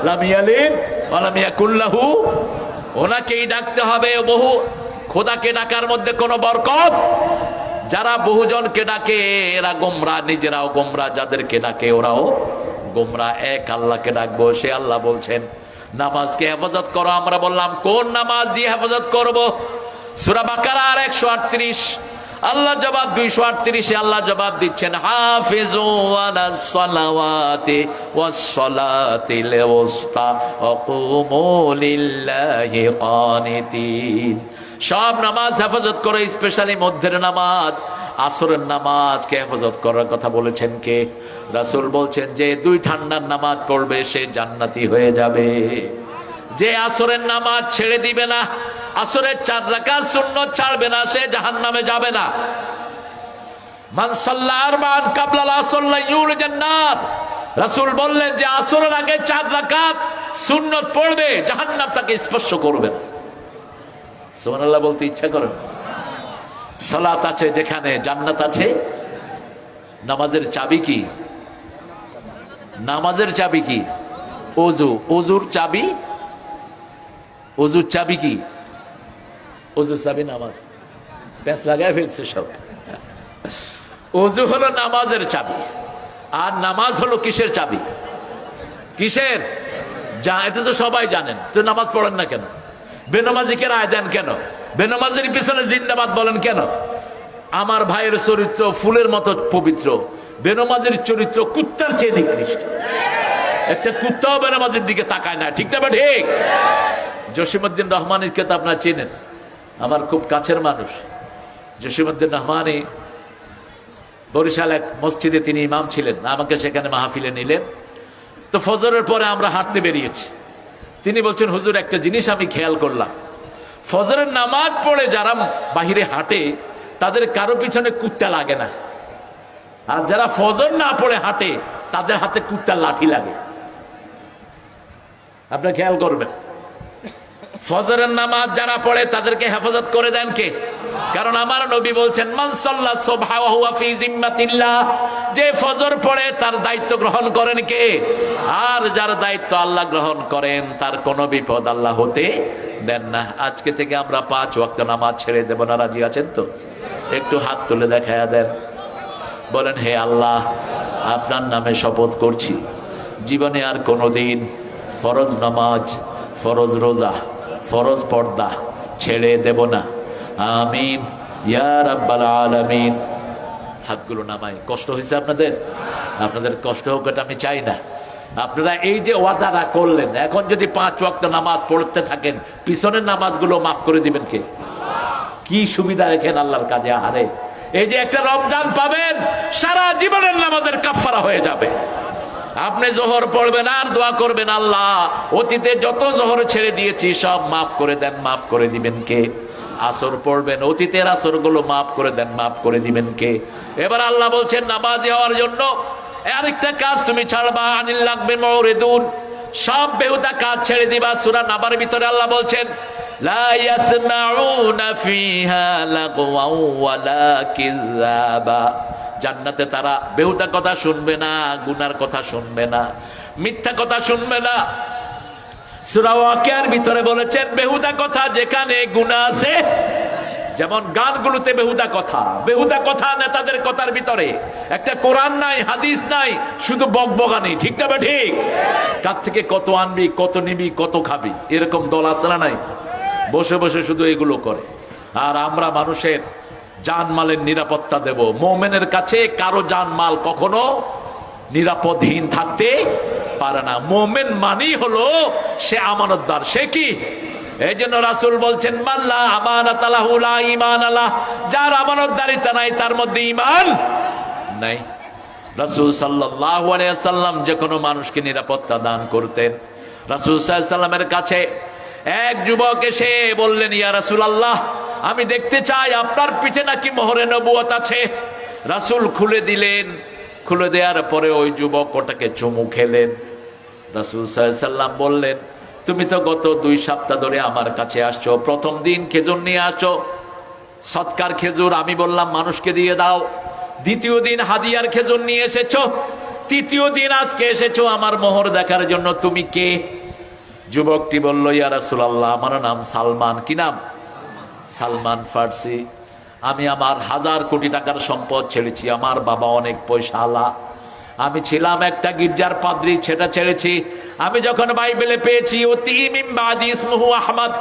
লাম ইয়ালিদ ওয়া লাম ইয়াকুল লাহু, ওনাকেই ডাকতে হবে। বহু খোদাকে ডাকার মধ্যে কোনো বরকত। যারা বহুজনকে ডাকে এরা গোমরা, নিজেরাও গোমরা, যাদেরকে ডাকে ওরাও গোমরা, এক আল্লাহকে ডাকবো। সে আল্লাহ বলছেন নামাজকে হেফাজত করো। আমরা বললাম কোন নামাজ দিয়ে হেফাজত করব? সূরা বাকারার 138 আল্লাহ জবাব, 238 আল্লাহ জবাব দিচ্ছেন হাফিজু আলাস সালাওয়াতি ওয়াস সালাতিল উসতা ওয়া কুমু লিল্লাহি কানিতিন। সব নামাজ হেফাজত করো, স্পেশালি মধ্যের নামাজ, আসরের নামাজকে হেফাজত করার কথা বলেছেন কে? রাসূল বলছেন যে দুই ঠান্ডার নামাজ পড়বে সে জান্নাতি হয়ে যাবে। যে আসরের নামাজ ছেড়ে দিবে না, আসরের 4 রাকাত সুন্নত ছাড়বে না, সে জাহান্নামে যাবে না। মান সাল্লা আরবাআন ক্বাবলাল আসর লা ইউলিজান নার। রাসূল বললেন যে আসরের আগে 4 রাকাত সুন্নত পড়বে, জাহান্নাম তাকে স্পর্শ করবে না। সুবহানাল্লাহ বলতে ইচ্ছা করে? সালাত আছে যেখানে জান্নাত আছে। নামাজের চাবি কি? নামাজের চাবি কি? ওযু। ওযুর চাবি, ওযুর চাবি কি? ওযুর চাবি নামাজ। প্যাঁচ লাগায় ফেলছে সব। ওযু হলো নামাজের চাবি, আর নামাজ হলো কিসের চাবি? কিসের? এটা তো সবাই জানেন, তো নামাজ পড়েন না কেন? বেনামাজিকে রায় দেন কেন? বেনামাজির পিছনে জিন্দাবাদ বলেন কেন? আমার ভাইয়ের চরিত্র ফুলের মতো পবিত্র, বেনামাজির চরিত্র কুত্তার চেয়ে নিকৃষ্ট। একটা কুত্তাও বেনামাজির দিকে তাকায় না, ঠিক না? ঠিক। জসিমউদ্দিন রহমানীকে তো আপনারা চেনেন, আমার খুব কাছের মানুষ। জসিমউদ্দিন রহমানী বরিশাল এক মসজিদে তিনি ইমাম ছিলেন, আমাকে সেখানে মাহফিলে নিলেন। তো ফজরের পরে আমরা হাঁটতে বেরিয়েছি। তিনি বলছেন হুজুর একটা জিনিস আমি খেয়াল করলাম, ফজরের নামাজ পড়ে যারা বাহিরে হাঁটে তাদের কারো পিছনে কুত্তা লাগে না, আর যারা ফজর না পড়ে হাঁটে তাদের হাতে কুত্তার লাঠি লাগে। আপনি খেয়াল করবেন, ফজরের নামাজ যারা পড়ে তাদেরকে হেফাজত করে দেন কে? কারণ আমার নবী বলছেন মান সাল্লা সুবহা ওয়া হুয়া ফি জিম্মাতিল্লাহ, যে ফজর পড়ে তার দায়িত্ব গ্রহণ করেন কে? আর যার দায়িত্ব আল্লাহ গ্রহণ করেন তার কোনো বিপদ আল্লাহ হতে দেন না। আজকে থেকে আমরা 5 ওয়াক্ত নামাজ ছেড়ে দেব না, রাজি আছেন তো? একটু হাত তুলে দেখায়া দেন, বলেন হে আল্লাহ আপনার নামে শপথ করছি জীবনে আর কোনোদিন ফরজ নামাজ, ফরজ রোজা, ফরজ পর্দা ছেড়ে দেব না। আমিন ইয়া রাব্বাল আলামিন। হাতগুলো নামাই। কষ্ট হয়েছে আপনাদের? আপনাদের কষ্ট হোক এটা আমি চাই না। আপনারা এই যে ওয়াদাটা করলেন, এখন যদি 5 ওয়াক্ত নামাজ পড়তে থাকেন পিছনের নামাজগুলো মাফ করে দিবেন কে? কি সুবিধা রেখেন আল্লাহর কাজে। আরে এই যে একটা রমজান পাবেন, সারা জীবনের নামাজের কাফারা হয়ে যাবে। আপনি জোহর পড়বেন আর দোয়া করবেন আল্লাহ অতীতে যত জোহর ছেড়ে দিয়েছি সব মাফ করে দেন, মাফ করে দিবেন কে? আসর পড়বেন, অতীতের আসর গুলো মাফ করে দেন, মাফ করে দিবেন কে? এবার আল্লাহ বলছেন নামাজি হওয়ার জন্য আরেকটা কাজ তুমি ছাড়বা, আনিল লাগবে মুরিদুন, সব বেহুদা কাজ ছেড়ে দিবা। সূরা নাবার ভিতরে আল্লাহ বলছেন লা ইয়াসমাউনা ফিহা লাগওয়া ওয়ালা কিযাবা, জান্নাতে তারা বেহুদা কথা শুনবে না, গুনার কথা শুনবে না, মিথ্যা কথা শুনবে না। সূরা ওয়াকিয়ার ভিতরে বলেছেন বেহুদা কথা যেখানে গুনাহ আছে, যেমন গানগুলোতে বেহুদা কথা, বেহুদা কথা নেতাদের কথার ভিতরে একটা কোরআন নাই, হাদিস নাই, শুধু বকবকানি, ঠিক না? ঠিক। কার থেকে কত আনবি, কত নিবি, কত খাবি, এরকম দল আছে না নাই? বসে বসে শুধু এগুলো করে। আর আমরা মানুষের জানমালের নিরাপত্তা দেব। মুমিনের কাছে কারো জানমাল কখনো নিরাপদহীন থাকতে পারে না। মুমিন মানেই হলো সে আমানতদার। সে কি? এই জন্য রাসূল বলছেন মাল্লা আমানাতা লাহু লা ঈমান আলাহ, যার আমানতদারিতা নাই তার মধ্যে ঈমান নাই। রাসূল সাল্লাল্লাহু আলাইহি ওয়াসাল্লাম যে কোনো মানুষকে নিরাপত্তা দান করতেন। রাসূল সাল্লাল্লাহু আলাইহি ওয়াসাল্লামের কাছে এক যুবক এসে বললেন ইয়া রাসূলুল্লাহ আমি দেখতে চাই আপনার পিঠে নাকি মোহরে নবুয়ত আছে। রাসূল খুলে দিলেন। খুলে দেওয়ার পরে ওই যুবক ওটাকে চুমু খেলেন। রাসূল সাল্লাল্লাহু আলাইহি ওয়াসাল্লাম বললেন তুমি তো গত 2 সপ্তাহ ধরে আমার কাছে আসছো, প্রথম দিন খেজুর নিয়ে আসছো, সৎকার খেজুর, আমি বললাম মানুষকে দিয়ে দাও। দ্বিতীয় দিন হাদিয়ার খেজুর নিয়ে এসেছো, তৃতীয় দিন আজকে এসেছো আমার মোহর দেখার জন্য, তুমি কে? যুবকটি বলল ইয়া রাসূলুল্লাহ আমার নাম সালমান। কি নাম? সালমান ফার্সি। আমি আমার 1000 কোটি টাকার সম্পদ ছেড়েছি, আমার বাবা অনেক পয়সাওয়ালা, আমি ছিলাম একটা গির্জার পাদ্রী, সেটা ছেড়েছি। আমি যখন বাইবেলে পেয়েছি অতি মিন বাদি ইসমুহু আহমদ,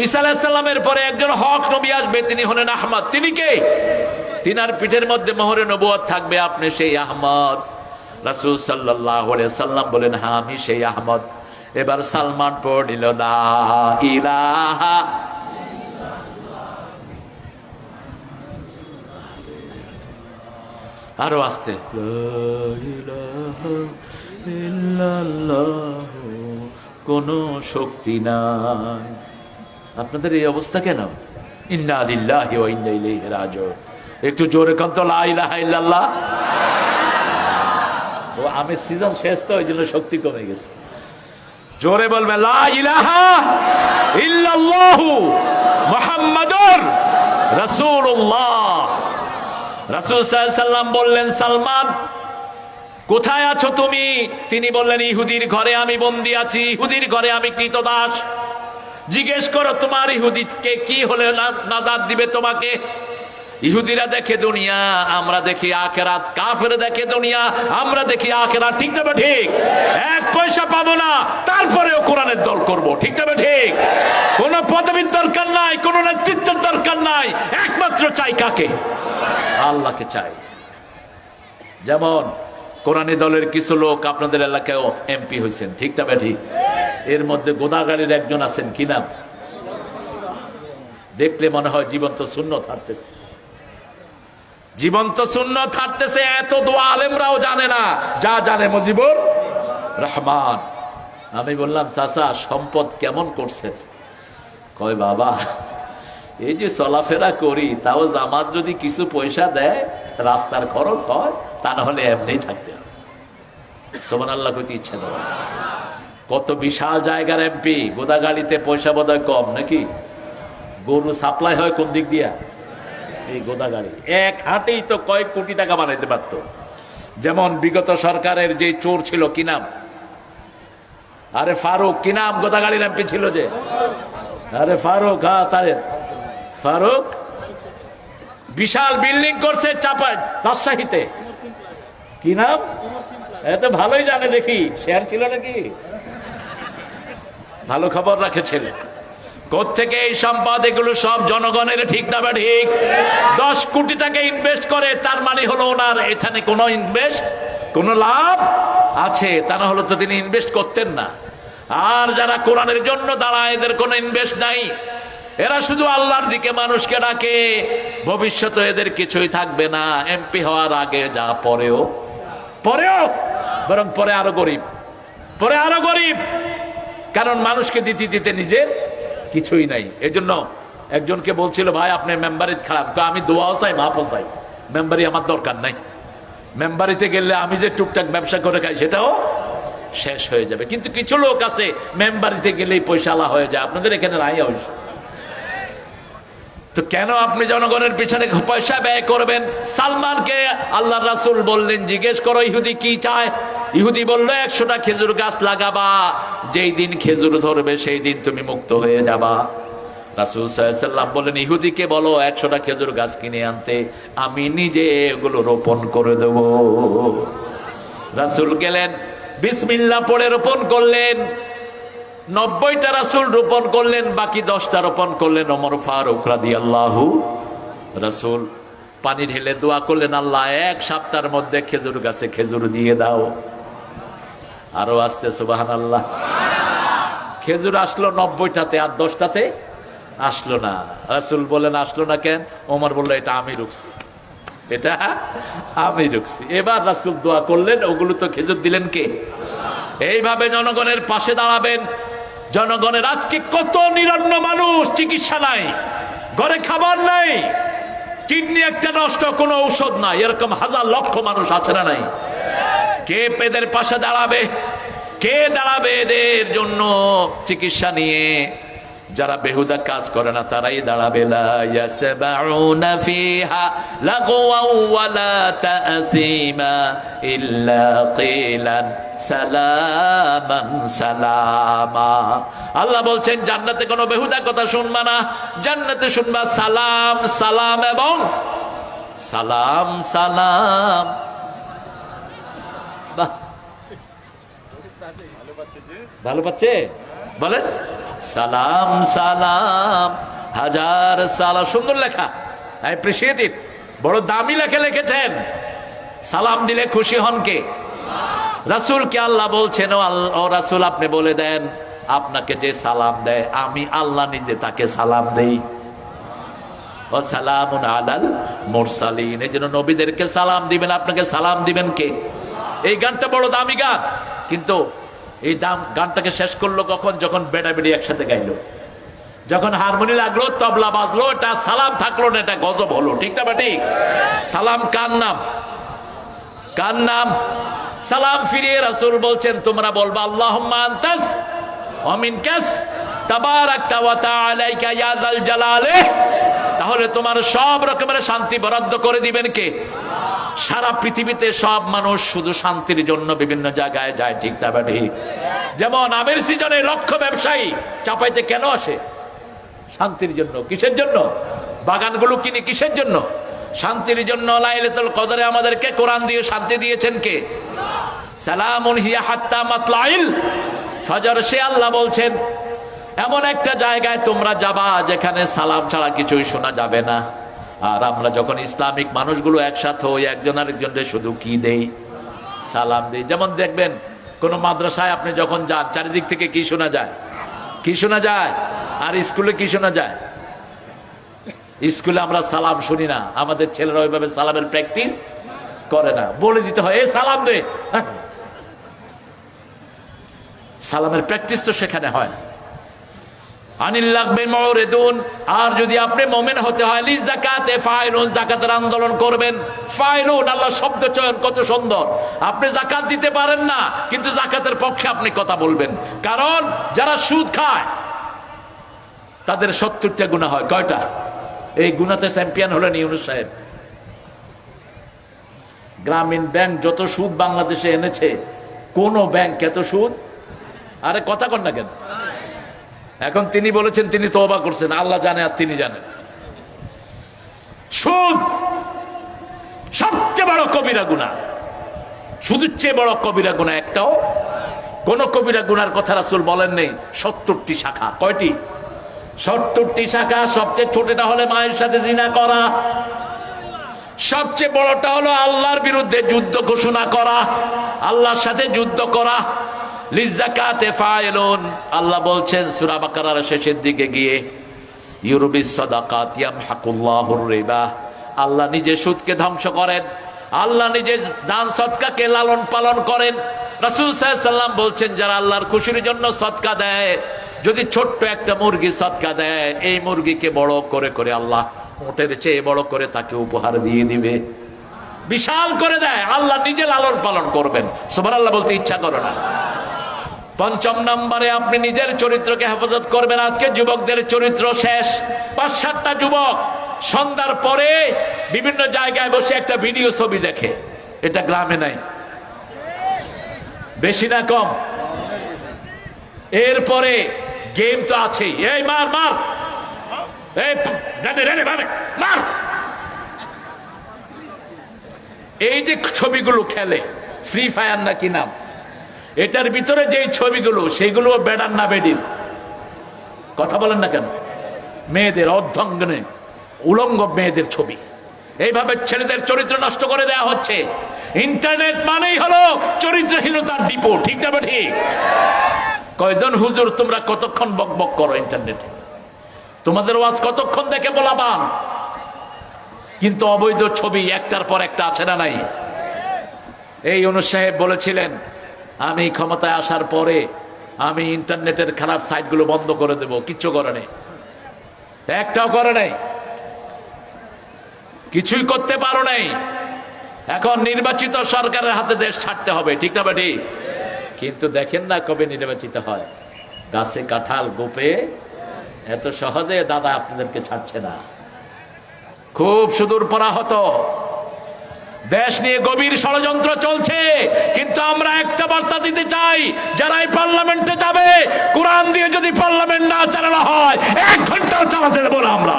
ঈসা আলাইহিস সালামের পরে একজন হক নবী আসবে, তিনি হলেন আহমদ। তিনি কে? তিনার পিঠের মধ্যে মোহরে নবুয়ত থাকবে, আপনি সেই আহমদ। রাসূল সাল্লাল্লাহু আলাইহি সাল্লাম বলেন, হ্যাঁ আমি সেই আহমদ। এবার সালমান পড়ে নিল লা ইলাহা, আরো আসতে, কোন শক্তি নাই। আপনাদের এই অবস্থা কেন? ইন্না লিল্লাহি ওয়া ইন্না ইলাইহি রাজিউন। একটু জোরে কান তো, লা ইলাহা ইল্লাল্লাহ। ও আমি সিজন শেষ তো, ওই জন্য শক্তি কমে গেছে। জোরে বলবে লা ইলাহা ইল্লাল্লাহু মুহাম্মাদুর রাসূলুল্লাহ। রাসূল সাল্লাল্লাহু আলাইহি সাল্লাম বললেন, সালমান কোথায় আছো তুমি? তিনি বললেন, ইহুদির ঘরে আমি বন্দী আছি, ইহুদির ঘরে আমি কৃতদাস। জিজ্ঞেস করো তোমার ইহুদিকে কি হলে নাজাত দিবে তোমাকে। ইহুদিরা দেখে দুনিয়া, আমরা দেখি আখিরাত। কাফের দেখে দুনিয়া, আমরা দেখি আখিরাত। ঠিক তবে ঠিক? এক পয়সা পাবো না, তারপরেও কোরআনের দল করব। ঠিক তবে ঠিক? কোন পদবীর দরকার নাই, কোন নেতৃত্বের দরকার নাই, একমাত্র চাই কাকে? আল্লাহকে চাই। যেমন কোরআনী দলের কিছু লোক আপনাদের এলাকায় এমপি হয়েছেন, ঠিক তবে ঠিক? এর মধ্যে গোদাগাড়ির একজন আছেন, কি নাম? দেখলে মনে হয় জীবন্ত সুন্নত হাঁটতেছে, জীবন্ত সুন্নত হাঁটতেছে। এত দোয়া আলেমরাও জানে না, যা জানে মুজিবুর রহমান। আমি বললাম, চাচা সম্পদ কেমন করছেন? কয় বাবা এই যে চলাফেরা করি, তাও জামাত যদি কিছু পয়সা দেয়, রাস্তার খরচ হয়, তা না হলে এমনি থাকতে হবে। সুবহানাল্লাহ কইতে ইচ্ছা করে। কত বিশাল জায়গার এমপি, গোদাগাড়িতে পয়সা বোধহয় কম নাকি? গরু সাপ্লাই হয় কোন দিক দিয়া? এই গোদাগাড়ি। এক হাটেই তো কয়েক কোটি টাকা বানাইতে পারতো। যেমন বিগত সরকারের যে চোর ছিল, কি নাম? আরে ফারুক। কি নাম? গোদাগাড়ির এমপি ছিল যে, আরে ফারুক। হ্যাঁ তারে ফারুক। বিশাল বিল্ডিং করছে চাপায়, রাজশাহীতে। কি নাম? এত ভালোই জানে দেখি, শেয়ার ছিল নাকি? ভালো খবর রাখে ছেলে। কোত্থেকে এই সম্পদ? এগুলো সব জনগণের। ঠিক না বা ঠিক? 10 কোটি টাকা ইনভেস্ট করে, তার মানে হলো ওনার এখানে কোনো ইনভেস্ট, কোনো লাভ আছে। তা না হলো তো তিনি ইনভেস্ট করতেন না। আর যারা কোরআনের জন্য দাঁড়ায়, এদের কোনো ইনভেস্ট নাই। এরা শুধু আল্লাহর দিকে মানুষকে ডাকে। ভবিষ্যতে এদের কিছুই থাকবে না। এমপি হওয়ার আগে যা, পরেও বরং পরে আরো গরিব, পরে আরো গরিব। কারণ মানুষকে দিতে দিতে নিজের কিছুই নাই। এই জন্য একজনকে বলছিল, ভাই আপনি মেম্বারিতে খারাপ। আমি দোয়াও চাই, মাপও চাই, মেম্বারি আমার দরকার নাই। মেম্বারিতে গেলে আমি যে টুকটাক ব্যবসা করে খাই, সেটাও শেষ হয়ে যাবে। কিন্তু কিছু লোক আছে মেম্বারিতে গেলেই পয়সালা হয়ে যায়। আপনাদের এখানে নাই অবশ্য। তো কেন আপনি জনগণের পিছনে পয়সা ব্যয় করবেন? সালমানকে আল্লাহর রাসূল বললেন, জিজ্ঞেস করো ইহুদি কি চায়। ইহুদি বলল, 100টা খেজুর গাছ লাগাবা, যেই দিন খেজুর ধরবে সেই দিন তুমি মুক্ত হয়ে যাবা। রাসূল সাল্লাল্লাহু আলাইহি ওয়াসাল্লাম বলেন, ইহুদিকে বলো 100টা খেজুর গাছ কিনে আনতে, আমি নিজে এগুলো রোপণ করে দেব। রাসূল গেলেন, বিসমিল্লাহ পড়ে রোপণ করলেন। 90টা রাসূল রোপণ করলেন, বাকি 10টা রোপণ করলেন ওমর ফারুক রাদিয়াল্লাহু। রাসূল পানি ঢেলে দোয়া করলেন, আল্লাহ 1 সপ্তাহের মধ্যে খেজুর গাছে খেজুর দিয়ে দাও। আরো আসতে সুবহানাল্লাহ। খেজুর আসলো 90টাতে, আর 10টাতে আসলো না। রাসূল বলেন, আসলো না কেন? ওমর বলল, এটা আমি রুকছি, এটা আমি রুকছি। এবার রাসূল দোয়া করলেন, ওগুলো তো খেজুর দিলেন কে? এইভাবে জনগণের পাশে দাঁড়াবেন। জনগণের আজকে কত নিরন্ন মানুষ, চিকিৎসা নাই, ঘরে খাবার নাই, কিডনি একটা নষ্ট, কোনো ঔষধ নাই, এরকম হাজার লক্ষ মানুষ আছে না নাই? কে এদের পাশে দাঁড়াবে? কে দাঁড়াবে এদের জন্য চিকিৎসা নিয়ে? যারা বেহুদা কাজ করে না তারাই দাঁড়াবে। লা ইয়াসবাউনা ফিহা লাগওয়া ওয়ালা তাসিমা ইল্লা কিলান সালামান সালামা। আল্লাহ বলছেন, জান্নাতে কোনো বেহুদা কথা শুনবা না, জান্নাতে শুনবা সালাম সালাম এবং সালাম সালাম। ভালো পাচ্ছে? বলেন সালাম সালাম হাজার সালাম। সুন্দর লেখা, আই অ্যাপ্রিশিয়েট ইট। বড় দামি লেখা লিখেছেন। সালাম দিলে খুশি হন কে? রাসূলকে আল্লাহ বলছেন, ও রাসূল আপনি বলে দেন আপনাকে যে সালাম দেয় আমি আল্লাহ নিজে তাকে সালাম দেই। ও সালামুন আলাল মুরসালিন। এই জন্য নবীদেরকে সালাম দিবেন, আপনাকে সালাম দিবেন কে? এই গানটা বড় দামি গান, কিন্তু এই গানটাকে শেষ করলো কখন? যখন বেটা বেড়ি একসাথে গাইলো, যখন হারমোনি লাগলো, তবলা বাজলো, এটা সালাম থাকলো না, এটা গজব হলো। ঠিক না ঠিক? সালাম কার নাম? কার নাম? সালাম ফিরিয়ে রাসূল বলছেন তোমরা বলবা আল্লাহুম্মা আনতাস ওয়া মিনকাস তাবারাকতা ওয়া তাআলাইকা ইয়া যাল জালালি। তাহলে তোমার সব রকমের শান্তি বরাদ্দ করে দিবেন কে? সারা পৃথিবীতে সব মানুষ শুধু শান্তির জন্য বিভিন্ন জায়গায় যায়। ঠিক না ঠিক? যেমন আমের সিজনে লক্ষ ব্যবসায়ী চাপাইতে কেন আসে? শান্তির জন্য। কিসের জন্য? বাগানগুলো কিনে কিসের জন্য? শান্তির জন্য। লাইলাতুল কদরে আমাদেরকে কোরআন দিয়ে শান্তি দিয়েছেন কে? সালামুন হিয়া হাত্তা মাতলাইল ফজর। সে আল্লাহ বলছেন এমন একটা জায়গায় তোমরা যাবা যেখানে সালাম ছাড়া কিছুই শোনা যাবে না। আর আমরা যখন ইসলামিক মানুষগুলো একসাথে হই একজন আরেকজনকে শুধু কি দেই? সালাম দেই। যেমন দেখবেন কোন মাদ্রাসায় আপনি যখন যান চারিদিক থেকে কি শোনা যায়? কি শোনা যায়? আর স্কুলে কি শোনা যায়? স্কুলে আমরা সালাম শুনি না, আমাদের ছেলেরা ওইভাবে সালামের প্র্যাকটিস করে না। বলে দিতে হয় এ সালাম দে। সালামের প্র্যাকটিস তো সেখানে হয়। আর যদি আপনি মুমিন হতে হয় লিযাকাতে ফাইলুন, যাকাতের আন্দোলন করবেন। ফাইলুন আল্লাহ শব্দ চয়ন কত সুন্দর। আপনি যাকাত দিতে পারেন না, কিন্তু যাকাতের পক্ষে আপনি কথা বলবেন। কারণ যারা সুদ খায় তাদের 70টা গুনাহ হয়। কয়টা? এই গুনাতে চ্যাম্পিয়ন হলেন ইউনূস সাহেব। গ্রামীণ ব্যাংক যত সুদ বাংলাদেশে এনেছে, কোন ব্যাংক এত সুদ? আরে কথা কন না কেন? এখন তিনি বলেছেন তিনি তওবা করছেন, আল্লাহ জানে আর তিনি জানেন। সুদ সবচেয়ে বড় কবিরা গুনাহ। সুদের চেয়ে বড় কবিরা গুনাহ একটাও কোন কবিরা গুনার কথা রাসূল বলেন নেই। 70টি শাখা। কয়টি? 70টি শাখা। সবচেয়ে ছোটটা হলো মায়ের সাথে জিনা করা, সবচেয়ে বড়টা হলো আল্লাহর বিরুদ্ধে যুদ্ধ ঘোষণা করা, আল্লাহর সাথে যুদ্ধ করা। লিযাকাতে ফাইলুন আল্লাহ বলছেন সূরা বাকারার শেষের দিকে গিয়ে ইউরবিস সাদাকাত ইয়ামহাকুল্লাহুর রিবা। আল্লাহ নিজে সুদকে ধ্বংস করেন, আল্লাহ নিজে দান সদকাকে লালন পালন করেন। রাসূল সাল্লাল্লাহু আলাইহি ওয়াসাল্লাম বলছেন যারা আল্লাহর খুশির জন্য সদকা দেয়, যদি ছোট্ট একটা মুরগি সদকা দেয়, এই মুরগিকে বড় করে করে আল্লাহ উটের চেয়ে বড় করে তাকে উপহার দিয়ে দিবে, বিশাল করে দেয়। আল্লাহ নিজে লালন পালন করবেন। সুবহানাল্লাহ বলতে ইচ্ছা করে না। ৫ম নম্বরে আপনি নিজের চরিত্রকে হেফাজত করবেন। আজকে যুবকদের চরিত্র শেষ। ৫-৭টা যুবক সন্ধ্যার পরে বিভিন্ন জায়গায় বসে একটা ভিডিও ছবি দেখে। এটা গ্রামে নাই, বেশি না কম? এরপরে গেম তো আছেই। এই মার মার, এই মার। এই যে ছবিগুলো খেলে, ফ্রি ফায়ার না কি নাম, এটার ভিতরে যে ছবিগুলো, সেগুলো বেডার না বেডির? কথা বলেন না কেন? মেয়েদের অর্ধাঙ্গনে উলঙ্গ মেয়েদের ছবি। এইভাবে ছেলেদের চরিত্র নষ্ট করে দেয়া হচ্ছে। ইন্টারনেট মানেই হলো চরিত্রহীনতার ডিপো। ঠিক না ঠিক? কয়জন হুজুর তোমরা কতক্ষণ বক বক করো ইন্টারনেটে? তোমাদের ওয়াজ কতক্ষণ দেখে বলাবান? কিন্তু অবৈধ ছবি একটার পর একটা আছে না নাই? এই ইউনূস সাহেব বলেছিলেন আমি ক্ষমতায় আসার পরে আমি ইন্টারনেটের খারাপ সাইটগুলো বন্ধ করে দেব। কিচ্ছু করে নাই, একটাও করে নাই, কিছুই করতে পারো নাই। এখন নির্বাচিত সরকারের হাতে দেশ ছাড়তে হবে। ঠিক না ঠিক? কিন্তু দেখেন না কবে নির্বাচিত হয়। গাছে কাঁঠাল গোপে এত সহজে দাদা আপনাদেরকে ছাড়ছে না। খুব সুদূর পরাহত দেশ নিয়ে গভীর ষড়যন্ত্র চলছে। কিন্তু আমরা একটা বার্তা দিতে চাই, যারা এই পার্লামেন্টে যাবে, কোরআন দিয়ে যদি পার্লামেন্ট না চালানো হয় 1 ঘন্টাও চালাতে দেবো না আমরা।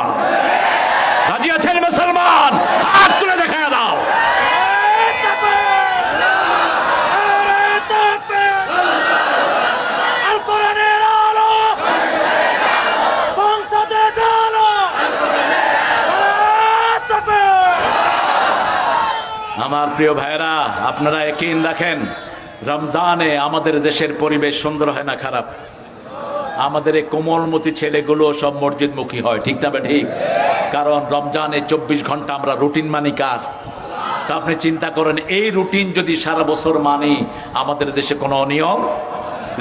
রাজি আছেন মুসলমান? হাত তুলে দেখা দাও। আমার প্রিয় ভাইরা, আপনারা ইয়াকিন রাখেন, রমজানে আমাদের দেশের পরিবেশ সুন্দর হয় না খারাপ? আমাদের এই কোমলমতি ছেলেগুলো সব মসজিদমুখী হয়, ঠিক না ঠিক? কারণ রমজানে 24 ঘন্টা আমরা রুটিন মানি কার? তা আপনি চিন্তা করেন, এই রুটিন যদি সারা বছর মানি, আমাদের দেশে কোনো অনিয়ম?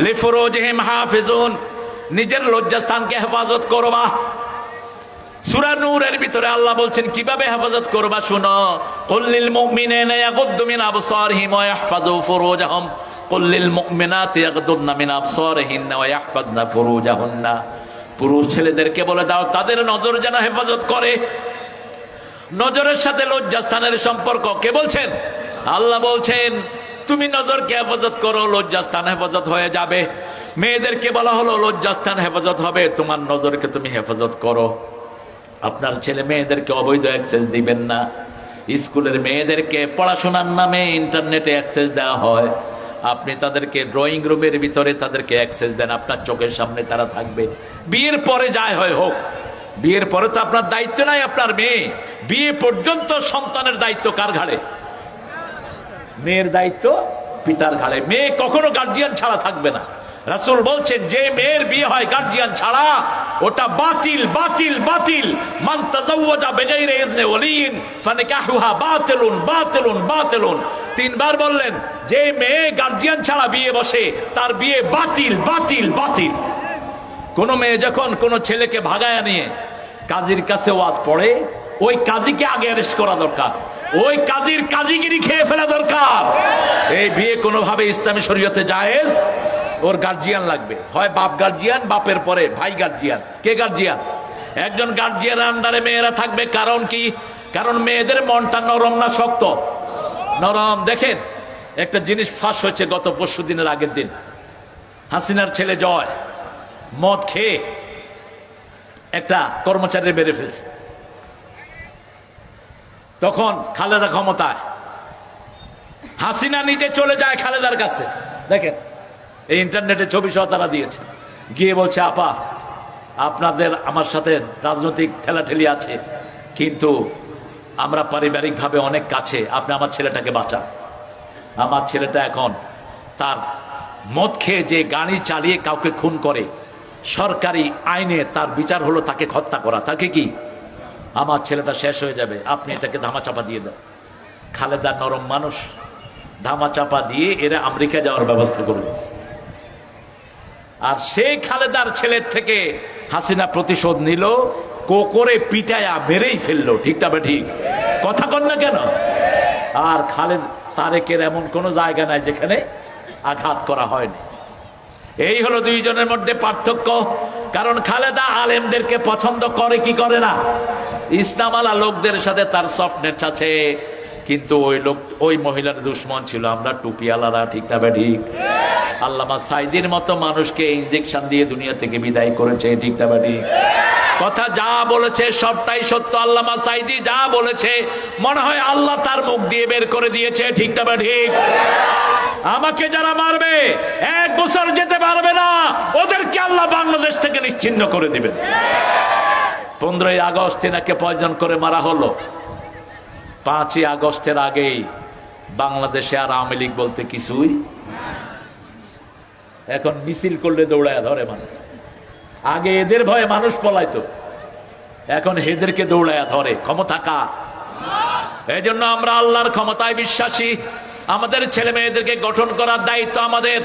লিফুরুজিহিম হাফিজুন, নিজের লজ্জাস্থানকে হেফাজত করবা। সূরা নূরের ভিতরে আল্লাহ বলছেন কিভাবে হেফাজত করবা, শুনো। কুল্লিল মুমিনিনা ইয়াগুদ্দু মিন আবসারিহিম ওয়া ইয়াহফাযু ফুরুজাহুম কুল্লিল মুমিনাতি ইয়াগুদ্দুনা মিন আবসারিহিন্না ওয়া ইয়াহফাযনা ফুরুজাহুন্না। পুরুষ ছেলেদেরকে বলে দাও তাদের নজর যেন হেফাজত করে। নজরের সাথে লজ্জাস্থানের সম্পর্ক কে বলছেন? আল্লাহ বলছেন তুমি নজরকে হেফাজত করো, লজ্জাস্থান হেফাজত হয়ে যাবে। মেয়েদেরকে বলা হলো লজ্জাস্থান হেফাজত হবে, তোমার নজরকে তুমি হেফাজত করো। আপনার ছেলে মেয়েদেরকে অবৈধ অ্যাক্সেস দিবেন না। স্কুলের মেয়েদেরকে পড়াশোনার নামে ইন্টারনেটে অ্যাক্সেস দেওয়া হয়, আপনি তাদেরকে ড্রয়িং রুমের ভিতরে তাদেরকে অ্যাক্সেস দেন, আপনার চোখের সামনে তারা থাকবে। বিয়ের পরে যাই হয় হোক, বিয়ের পরে তো আপনার দায়িত্ব নাই আপনার মেয়ে। বিয়ে পর্যন্ত সন্তানের দায়িত্ব কার ঘাড়ে? মেয়ের দায়িত্ব পিতার ঘাড়ে। মেয়ে কখনো গার্জিয়ান ছাড়া থাকবে না। রাসূল বলছেন যে মেয়ের বিয়ে হয় গার্জিয়ান ছাড়া, ওটা বাতিল বাতিল বাতিল। মান তাযাওয়াজা বিগাইরি ইজনি ওয়ালিয়িন ফানিকাহুহা বাতিলুন বাতিলুন বাতিলুন। তিনবার বললেন যে মেয়ে গার্জিয়ান ছাড়া বিয়ে বসে তার বিয়ে বাতিল বাতিল বাতিল। কোন মেয়ে যখন কোন ছেলেকে ভাগায়া নিয়ে কাজীর কাছে ওয়াজ পড়ে, ওই কাজীকে আগে অ্যারেস্ট করা দরকার, ওই কাজীর কাজীগিরি খেয়ে ফেলা দরকার। এই বিয়ে কোনোভাবে ইসলামী শরীয়তে জায়েজ। ওর গার্জিয়ান লাগবে, হয় বাপ গার্জিয়ান, বাপের পরে ভাই গার্জিয়ান। কে গার্জিয়ান? একজন গার্জিয়ান আন্ডারে মেয়েরা থাকবে। কারণ কি? কারণ মেয়েদের মনটা নরম না শক্ত? নরম। দেখেন একটা জিনিস ফাঁস হয়েছে গত পরশু দিনের আগের দিন। হাসিনার ছেলে জয় মদ খেয়ে একটা কর্মচারী মেরে ফেলছে। তখন খালেদা ক্ষমতায়, হাসিনা নিজে চলে যায় খালেদার কাছে। দেখেন এই ইন্টারনেটে ছবি সহ তারা দিয়েছে, গিয়ে বলছে আপা আপনাদের আমার সাথে রাজনৈতিক ঠেলাঠেলি আছে, কিন্তু আমরা পারিবারিকভাবে অনেক কাছে, আপনি আমার ছেলেটাকে বাঁচান। আমার ছেলেটা এখন তার মদ খেয়ে যে গাড়ি চালিয়ে কাউকে খুন করে, সরকারি আইনে তার বিচার হলো তাকে হত্যা করা। তাকে কি? আমার ছেলেটা শেষ হয়ে যাবে, আপনি এটাকে ধামাচাপা দিয়ে দেন। খালেদা নরম মানুষ, ধামাচাপা দিয়ে এরা আমেরিকা যাওয়ার ব্যবস্থা করে দিচ্ছে। আর সেই খালেদার ছেলের থেকে হাসিনা প্রতিশোধ নিল, কোকরে পিটায়া মেরেই ফেললো। ঠিক তবে ঠিক কথা কন না কেন? আর খালেদ তারেকের এমন কোন জায়গা নাই যেখানে আঘাত করা হয়নি। এই হলো দুইজনের মধ্যে পার্থক্য। কারণ খালেদা আলেমদেরকে পছন্দ করে কি করে না? ইসলামালা লোকদের সাথে তার সফটনেস আছে, কিন্তু ওই লোক ওই মহিলার দুশ্মন ছিল আমরা টুপিওয়ালারা। ঠিক না ঠিক? আল্লামা সাইদির মতো মানুষকে ইনজেকশন দিয়ে দুনিয়া থেকে বিদায় করেছে। ঠিক না ঠিক? কথা যা বলেছে সবটাই সত্য। আল্লামা সাইদি যা বলেছে মনে হয় আল্লাহ তার মুখ দিয়ে বের করে দিয়েছে। ঠিক না ঠিক? আমাকে যারা মারবে 1 বছর যেতে পারবে না, ওদেরকে আল্লাহ বাংলাদেশ থেকে নিশ্চিহ্ন করে দিবেন। 15ই আগস্ট এনাকে পয়জন করে মারা হলো। 5ই আগস্টের আগেই বাংলাদেশে আর আওয়ামী লীগ বলতে কিছুই। এখন মিছিল করলে দৌড়ায় ধরে মানুষ। আগে এদের ভয়ে মানুষ পলাইতো, এখন এদেরকে দৌড়ায় ধরে। ক্ষমতা কার? এই জন্য আমরা আল্লাহর ক্ষমতায় বিশ্বাসী। আমাদের ছেলে মেয়েদেরকে গঠন করার দায়িত্ব আমাদের।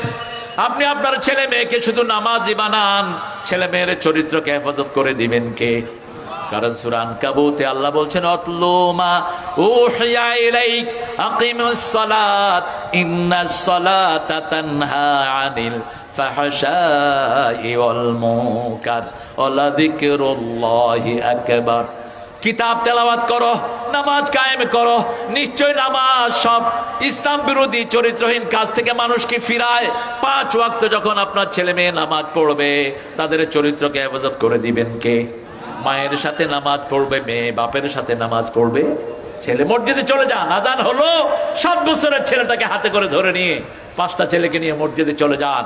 আপনি আপনার ছেলে মেয়েকে শুধু নামাজি বানান, ছেলে মেয়ের চরিত্রকে হেফাজত করে দিবেন কে? কারণ সূরা আনকাবুতে আল্লাহ বলছেন আতলু মা উহিয়া ইলাইক আকিমুস সালাত ইন্নাস সালাতা তানহা আনিল ফাহশাই ওয়াল মুনকার ওয়া যিকরুল্লাহি আকবার। কিতাব তেলাওয়াত করো, নামাজ কায়েম করো। নিশ্চয় নামাজ সব ইসলাম বিরোধী চরিত্রহীন কাজ থেকে মানুষকে ফিরায়। 5 ওয়াক্ত যখন আপনার ছেলে মেয়ে নামাজ পড়বে, তাদের চরিত্রকে হেফাজত করে দিবেন কে? মায়ের সাথে নামাজ পড়বে মেয়ে, বাপের সাথে নামাজ পড়বে ছেলে। মসজিদে চলে যান, আজান হলো, 7 বছরের ছেলেটাকে হাতে করে ধরে নিয়ে 5টা ছেলেকে নিয়ে মসজিদে চলে যান।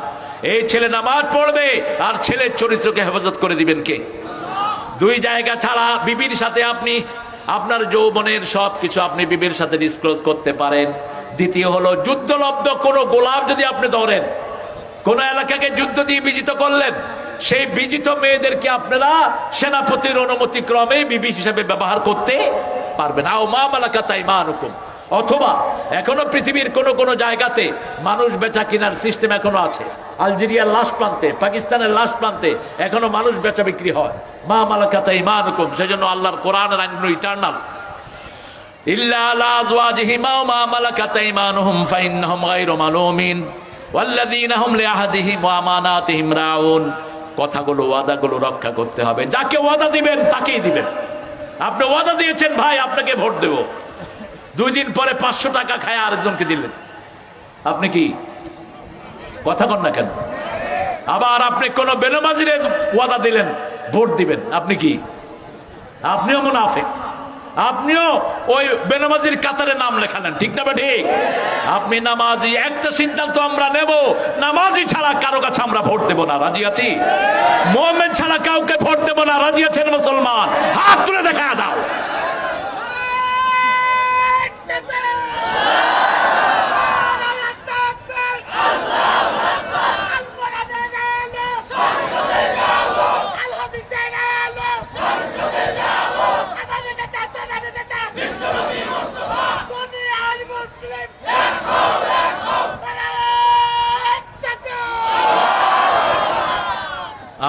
এই ছেলে নামাজ পড়বে আর ছেলের চরিত্রকে হেফাজত করে দিবেন কে? 2 জায়গা ছাড়া বিবির সাথে আপনি আপনার যৌবনের সবকিছু আপনি বিবির সাথে ডিসক্লোজ করতে পারেন। দ্বিতীয় হলো যুদ্ধলব্ধ কোনো গোলাম যদি আপনি ধরেন, কোন এলাকাকে যুদ্ধ দিয়ে বিজিত করলেন, সেই বিজিত মেয়েদেরকে আপনারা সেনাপতির অনুমতি ক্রমে বিবি হিসেবে ব্যবহার করতে পারবেন। আও মা মালাকাত আইমানুকুম, অথবা এখনো পৃথিবীর কোন কোন জায়গাতে মানুষ বেচা কেনার সিস্টেম এখনো আছে। আলজেরিয়ার লাশ প্রান্তে, পাকিস্তানের লাশ প্রান্তে এখনো মানুষ বেচা বিক্রি হয়। মা মালাকাত আইমানুকুম, সেজন্য আল্লাহর কোরআনের আইন ইটারনাল, ইল্লা আলা আজওয়াজিহিম আও মা মালাকাত আইমানুহুম ফাইন্নাহুম গায়রু মালুমিন ওয়াল্লাযীনা হুম লিআহদিহিম ওয়া আমানাতিহিম রাউন। কথাগুলো, ওয়াদাগুলো রক্ষা করতে হবে। যাকে ওয়াদা দিবেন তাকেই দিবেন। আপনি ওয়াদা দিয়েছেন ভাই আপনাকে ভোট দেব, 2 দিন পরে 500 টাকা খায় আরেকজনকে দিলেন, আপনি কি কথা কন না কেন? আবার আপনি কোন বেনামাজিরে ওয়াদা দিলেন ভোট দিবেন, আপনি কি? আপনিও মুনাফিক, আপনিও ওই বেনামাজির কাতারে নাম লেখালেন, ঠিক না ঠিক? আপনি নামাজি। একটা সিদ্ধান্ত আমরা নেব, নামাজি ছাড়া কারো কাছে আমরা ভোট দেব না, রাজি আছি? মুমিন ছাড়া কাউকে ভোট দেব না, রাজি আছেন মুসলমান? হাত তুলে দেখা দাও।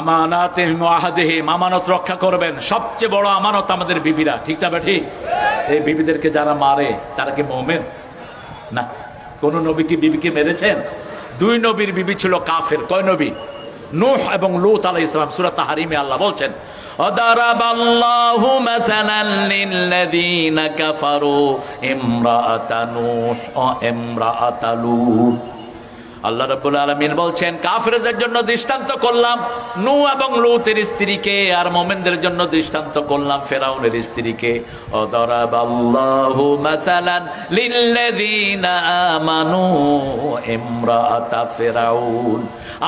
আমানাতিহিম ওয়া আহদিহিম, আমানত রক্ষা করবেন। সবচেয়ে বড় আমানত আমাদের বিবিরা, ঠিক না ঠিক? এই বিবিদেরকে যারা মারে তারা কি মুমিন? না। কোন নবী কি বিবিকে মেরেছেন? 2 নবীর বিবি ছিল কাফের। কয় নবী? নূহ এবং লূত আলাইহিস সালাম। সূরা তাহরিমে আল্লাহ বলছেন, ওয়াদারাবাল্লাহু মাসালান লিল্লাযীনা কাফারু ইমরাআতা নূহ ওয়া ইমরাআতা লূত। আল্লাহ রাব্বুল আলামিন বলছেন, কাফেরদের জন্য দৃষ্টান্ত করলাম নূহ এবং লূতের স্ত্রীকে, আর মুমিনদের জন্য দৃষ্টান্ত করলাম ফেরাউনের স্ত্রীকে। ওয়াদারাবাল্লাহু মাসালান লিল্লাযীনা আমানু ইমরাআতা ফিরাউন।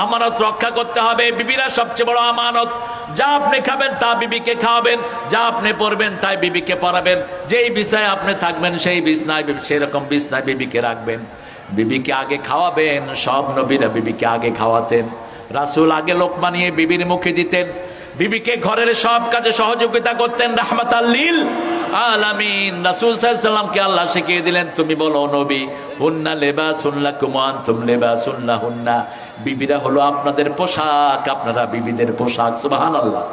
আমানত রক্ষা করতে হবে। বিবিরা সবচেয়ে বড় আমানত। যা আপনি খাবেন তা বিবিকে খাওয়াবেন, যা আপনি পরবেন তাই বিবিকে পরাবেন, যেই বিছায় আপনি থাকবেন সেই বিছনায় সেরকম বিছনায় বিবিকে রাখবেন। বিবিকে আগে খাওয়াবেন। সব নবীরা বিবিকে আগে খাওয়াতেন। রাসূল আগে লোকমা নিয়ে বিবির মুখে দিতেন। বিবিকে ঘরের সব কাজে সহযোগিতা করতেন, রাহমাতাল লিল আলামিন। রাসূল সাল্লাল্লাহু আলাইহি ওয়াসাল্লামকে আল্লাহ শিখিয়ে দিলেন, তুমি বলো নবী, হুন্না লিবাসুন লাকুম ওয়া আনতুম লিবাসুন লাহুন্না। বিবিরা হলো আপনাদের পোশাক, আপনারা বিবিদের পোশাক। সুবহানাল্লাহ।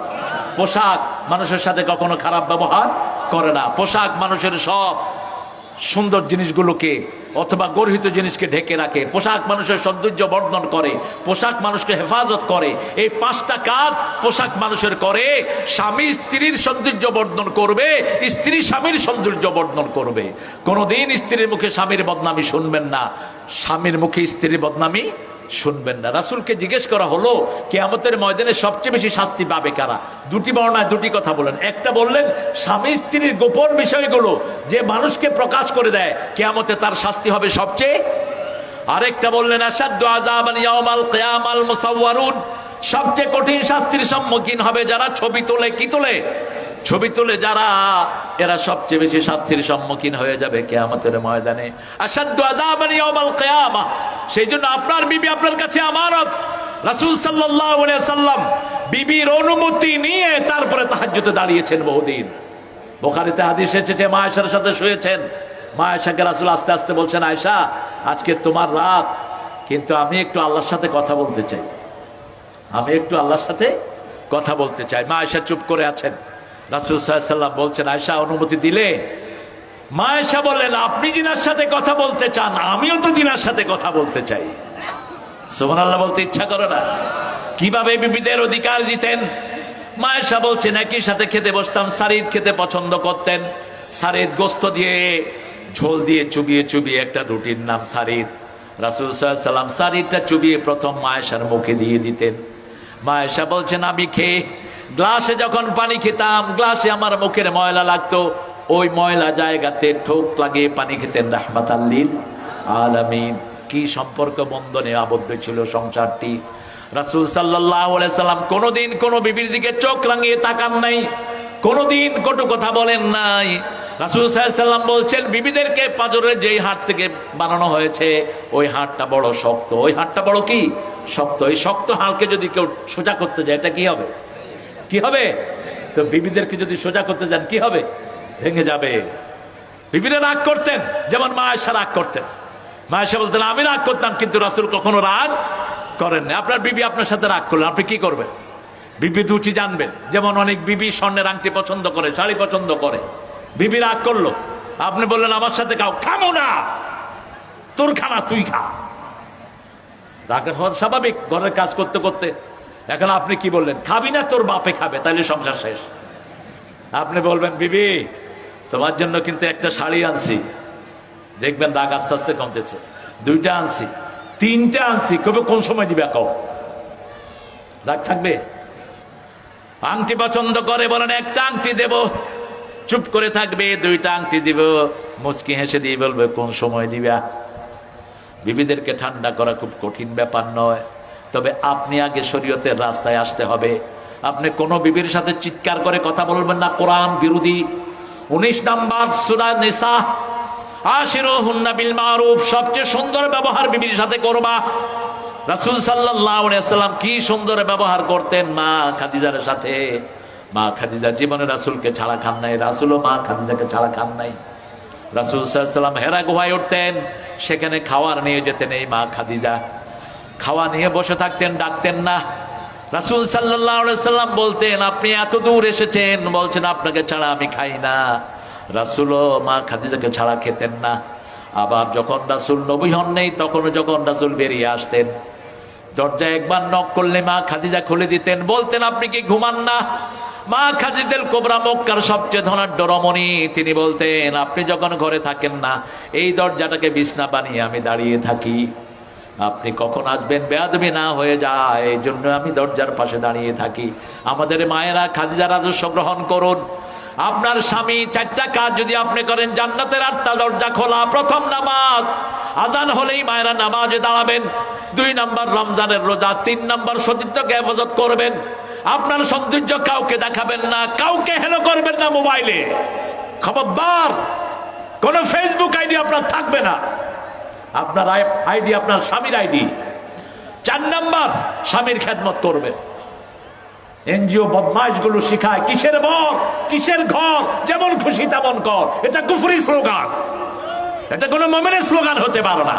পোশাক মানুষের সাথে কখনো খারাপ ব্যবহার করে না। পোশাক মানুষের সব সুন্দর জিনিসগুলোকে অথবা গর্হিত জিনিসকে ঢেকে রাখে। পোশাক মানুষের সৌন্দর্য বর্ধন করে, পোশাক মানুষকে হেফাজত করে। এই 5টা কাজ পোশাক মানুষের করে। স্বামী স্ত্রীর সৌন্দর্য বর্ধন করবে, স্ত্রী স্বামীর সৌন্দর্য বর্ধন করবে। কোনোদিন স্ত্রীর মুখে স্বামীর বদনামি শুনবেন না, স্বামীর মুখে স্ত্রীর বদনামি শুনবেন না। রাসূলকে জিজ্ঞেস করা হলো, কিয়ামতের ময়দানে সবচেয়ে বেশি শাস্তি পাবে কারা? 2টি বর্ণনায় 2টি কথা বলেন। একটা বললেন স্বামী স্ত্রীর গোপন বিষয়গুলো যে মানুষকে প্রকাশ করে দেয়, কিয়ামতে তার শাস্তি হবে সবচেয়ে। আরেকটা বললেন আশাদ্দু আযাবান ইয়াউমাল কিয়ামাল মুসাওয়ারুন, সবচেয়ে কঠিন শাস্তির সম্মুখীন হবে যারা ছবি তোলে। কি তোলে? ছবি তোলে যারা, এরা সবচেয়ে বেশি শাস্তির সম্মুখীন হয়ে যাবে কিয়ামতের ময়দানে। আশাদ্দু আযাবান ইয়াউমাল কিয়ামা। সেই জন্য আপনার বিবি আপনার কাছে আমানত। রাসূল সাল্লাল্লাহু আলাইহি সাল্লাম বিবির অনুমতি নিয়ে তারপরে তাহাজ্জুদে দাঁড়িয়েছেন বহুদিন। বুখারীতে হাদিস এসেছে, মা আয়েশার সাথে শুয়েছেন। মা আয়েশাকে রাসূল আস্তে আস্তে বলছেন, আয়েশা আজকে তোমার রাত, কিন্তু আমি একটু আল্লাহর সাথে কথা বলতে চাই, আমি একটু আল্লাহর সাথে কথা বলতে চাই। মা আয়েশা চুপ করে আছেন। রাসূল সাল্লাল্লাহু আলাইহি সাল্লাম বলছেন, আয়েশা অনুমতি দিলে? মা আয়েশা বললেন, আপনি জিনার সাথে কথা বলতে চান, আমিও তো জিনার সাথে কথা বলতে চাই। সুবহানাল্লাহ বলতে ইচ্ছা করে না? কিভাবে বিবিদের অধিকার দিতেন? মা আয়েশা বলছেন, একই সাথে খেতে বসতাম, সারিদ খেতে পছন্দ করতেন। সারিদ গোস্ত দিয়ে, ঝোল দিয়ে চুবিয়ে চুবিয়ে, একটা রুটির নাম সারিদ। রাসূল সাল্লাল্লাহু আলাইহি সাল্লাম সারিদটা চুবিয়ে প্রথম মা আয়েশার মুখে দিয়ে দিতেন। মা আয়েশা বলছেন, আমি খেয়ে গ্লাসে যখন পানি খেতাম, গ্লাসে আমার মুখের ময়লা লাগতো, ওই ময়লা জায়গাতে ঠোক লাগিয়ে পানি খেতেন। রাহমাতাল লিল আলামিন। কি সম্পর্ক বন্ধনে আবদ্ধ ছিল সংসারটি। রাসূল সাল্লাল্লাহু আলাইহি সাল্লাম কোনোদিন কোনো বিবির দিকে চোখ রাঙিয়ে তাকান নাই। কোনদিন কটু কথা বলেন নাই। রাসূল সাল্লাল্লাহু আলাইহি ওয়াসাল্লাম বলছেন, বিবিদেরকে পাঁজরের যেই হাট থেকে বানানো হয়েছে ওই হাটটা বড় শক্ত। ওই হাটটা বড় কি শক্ত। এই শক্ত হাড়কে যদি কেউ সোজা করতে যায় এটা কি হবে? কি হবে? তো বিবিদেরকে যদি সোজা করতে যান কি হবে? ভেঙে যাবে। বিবিরা রাগ করতেন, যেমন মা আয়েশা রাগ করতেন। মা আয়েশা বলতেন, আমি রাগ করতাম কিন্তু রাসূল কখনো রাগ করেন না। আপনার বিবি আপনার সাথে রাগ করলেন, আপনি কি করবেন? বিবির রুচি জানবেন। যেমন অনেক বিবি স্বর্ণের আংটি পছন্দ করে, শাড়ি পছন্দ করে। বিবি রাগ করলো, আপনি বললেন আমার সাথে খাও, খাবো না, তোর খানা তুই খা। রাগ হওয়া স্বাভাবিক ঘরের কাজ করতে করতে। এখন আপনি কি বললেন? খাবি না, তোর বাপে খাবে, তাইলে সংসার শেষ। আপনি বলবেন, বিবি তোমার জন্য কিন্তু একটা শাড়ি আনছি, দেখবেন রাগ আস্তে আস্তে কমতেছে। দুইটা আনছি, তিনটা আনছি, কবে কোন সময় দিবে কও? রাগ থাকবে? আংটি পছন্দ করে, বলেন একটা আংটি দেব, চুপ করে থাকবে। দুইটা আংটি দিব, মুচকি হেসে দিয়ে বলবে কোন সময় দিবা। বিবিদেরকে ঠান্ডা করা খুব কঠিন ব্যাপার নয়, তবে আপনি আগে শরীয়তের রাস্তায় আসতে হবে। আপনি কোন বিবির সাথে চিৎকার করে কথা বলবেন না, কোরআন বিরোধী। 19 নম্বর সূরা নিসা, আশিরুহুন্না বিল মারুফ, সবচেয়ে সুন্দর ব্যবহার বিবির সাথে করবা। রাসূল সাল্লাল্লাহু আলাইহি ওয়াসাল্লাম কি সুন্দর ব্যবহার করতেন মা খাদিজার সাথে। মা খাদিজা জীবনে রাসূলকে ছাড়া খান নাই, রাসূলও মা খাদিজাকে ছাড়া খান নাই। রাসূল সাল্লাল্লাহু আলাইহি ওয়াসাল্লাম হেরা গুহায় উঠতেন, সেখানে খাওয়ার নিয়ে যেতেন এই মা খাদিজা। খাওয়া নিয়ে বসে থাকতেন, ডাকতেন না। রাসূল সাল্লাল্লাহু আলাইহি ওয়াসাল্লাম বলতেন, আপনি এত দূর এসেছেন, বলছেন আপনাকে ছাড়া আমি খাই না। রাসূলও মা খাদিজাকে ছাড়া খেতেন না। আবার যখন রাসূল নবী হন নেই, তখন যখন রাসূল বেরিয়ে আসতেন, দরজায় একবার নক করলে মা খাদিজা খুলে দিতেন, বলতেন আপনি কি ঘুমান না? মা খাদিজাতুল কুবরা, মক্কার সবচেয়ে ধনাঢ্য রমণী, তিনি বলতেন আপনি যখন ঘরে থাকেন না, এই দরজাটাকে বিছনা বানিয়ে আমি দাঁড়িয়ে থাকি, আপনি কখন আসবেন বেয়াদবি না হয়ে যায়, এই জন্য আমি দরজার পাশে দাঁড়িয়ে থাকি। আমাদের মায়েরা খাদিজার আদর্শ গ্রহণ করুন। আপনার স্বামী 4টা কাজ যদি আপনি করেন, জান্নাতের 8টা দরজা খোলা। প্রথম, নামাজ, আজান হলেই মায়েরা নামাজে দাঁড়াবেন। 2 নম্বর রমজানের রোজা। 3 নম্বর সতীত্বকে হেফাজত করবেন। আপনার সৌন্দর্য কাউকে দেখাবেন না, কাউকে হেলো করবেন না মোবাইলে। খবরদার, কোন ফেসবুক আইডি আপনার থাকবে না। আপনার আইডি আপনার স্বামীর আইডি। 4 নম্বর, স্বামীর খেদমত করবেন। এনজিও বদমাইশ গুলো শিখায় কিসের বর, কিসের ঘর, যেমন খুশি তেমন কর। এটা কুফরি স্লোগান, এটা কোনো মুমিনের স্লোগান হতে পারে না।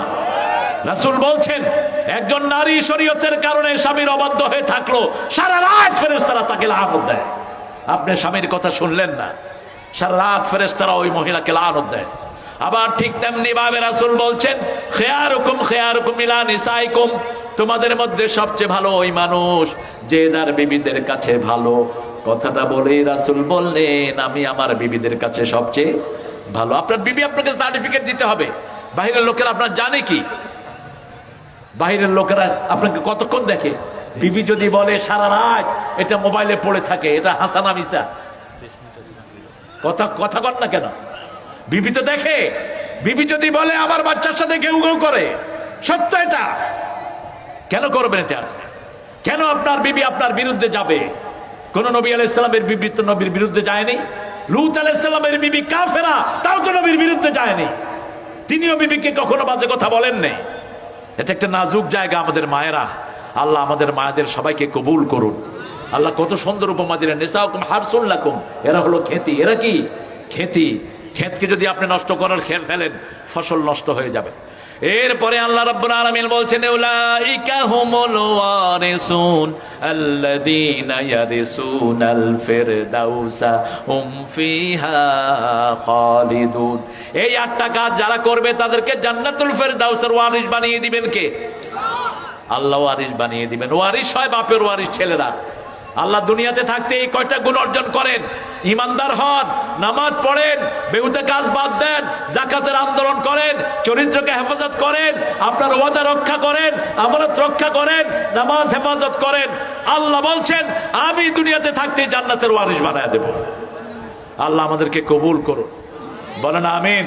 রাসূল বলছেন, একজন নারী শরীয়তের কারণে স্বামীর অবাধ্য হয়ে থাকলো, সারা রাত ফেরেশতারা তাকে লানত দেয়। আপনি স্বামীর কথা শুনলেন না, সারা রাত ফেরেশতারা ওই মহিলাকে লানত দেয়। আবার ঠিক তেমনি ভাবে রাসূল বলছেন, খেয়ারুকুম খেয়ারুকুম ইলা নিসাইকুম, তোমাদের মধ্যে সবচেয়ে ভালো ওই মানুষ যে তার বিবিদের কাছে ভালো। কথাটা বলেই রাসূল বললেন, আমি আমার বিবিদের কাছে সবচেয়ে ভালো। আপনার বিবি আপনাকে সার্টিফিকেট দিতে হবে। বাহিরের লোকেরা আপনার জানে কি? বাহিরের লোকেরা আপনাকে কতক্ষণ দেখে? বিবি যদি বলে সারা রাত এটা মোবাইলে পড়ে থাকে, এটা হাসানা মিসা কথা কন না কেন? বিবি তো দেখে। বিবি যদি বলে আমার বাচ্চার সাথে কেউ কেউ করে, সত্য এটা। কেন করবেন এটা? কেন আপনার বিবি আপনার বিরুদ্ধে যাবে? কোন নবী আলাইহিস সালামের বিবি তো নবীর বিরুদ্ধে যায়নি। লূত আলাইহিস সালামের বিবি কাফেরা, তাও তো নবীর বিরুদ্ধে যায়নি। তিনিও বিবিকে কখনো বাজে কথা বলেন নাই। এটা একটা নাজুক জায়গা আমাদের মায়েরা। আল্লাহ আমাদের মায়েদের সবাইকে কবুল করুন। আল্লাহ কত সুন্দর উপমা দিলেন, নিসাউকুম হারসুন লাকুম, এরা হলো খেতি। এরা কি? খেতি। ক্ষেতকে যদি আপনি নষ্ট করার খের ফেলেন, ফসল নষ্ট হয়ে যাবে। এরপরে আল্লাহ রাব্বুল আলামিন বলছেন, উলাইকা হুমুল ওয়ারিসুন আল্লাযীনা ইয়ারিসুনাল ফিরদাউসা হুম ফিহা খালিদুন। এই 8টা কাজ যারা করবে তাদেরকে জান্নাতুল ফিরদাউসের ওয়ারিস বানিয়ে দিবেন কে? আল্লাহ ওয়ারিস বানিয়ে দিবেন। ওয়ারিস হয় বাপের ওয়ারিস ছেলেরা। আল্লাহ দুনিয়াতে থাকতে এই কয়টা গুণ অর্জন করেন, ইমানদার হন, নামাজ পড়েন, বেহুদা কাজ বাদ দেন, যাকাতের আন্দোলন করেন, চরিত্রকে হেফাজত করেন, আপনার ওয়াদা রক্ষা করেন, আমানত রক্ষা করেন, নামাজ হেফাজত করেন। আল্লাহ বলছেন আমি দুনিয়াতে থাকতে জান্নাতের ওয়ারিস বানায় দেব। আল্লাহ আমাদেরকে কবুল করুন, বলেন আমিন।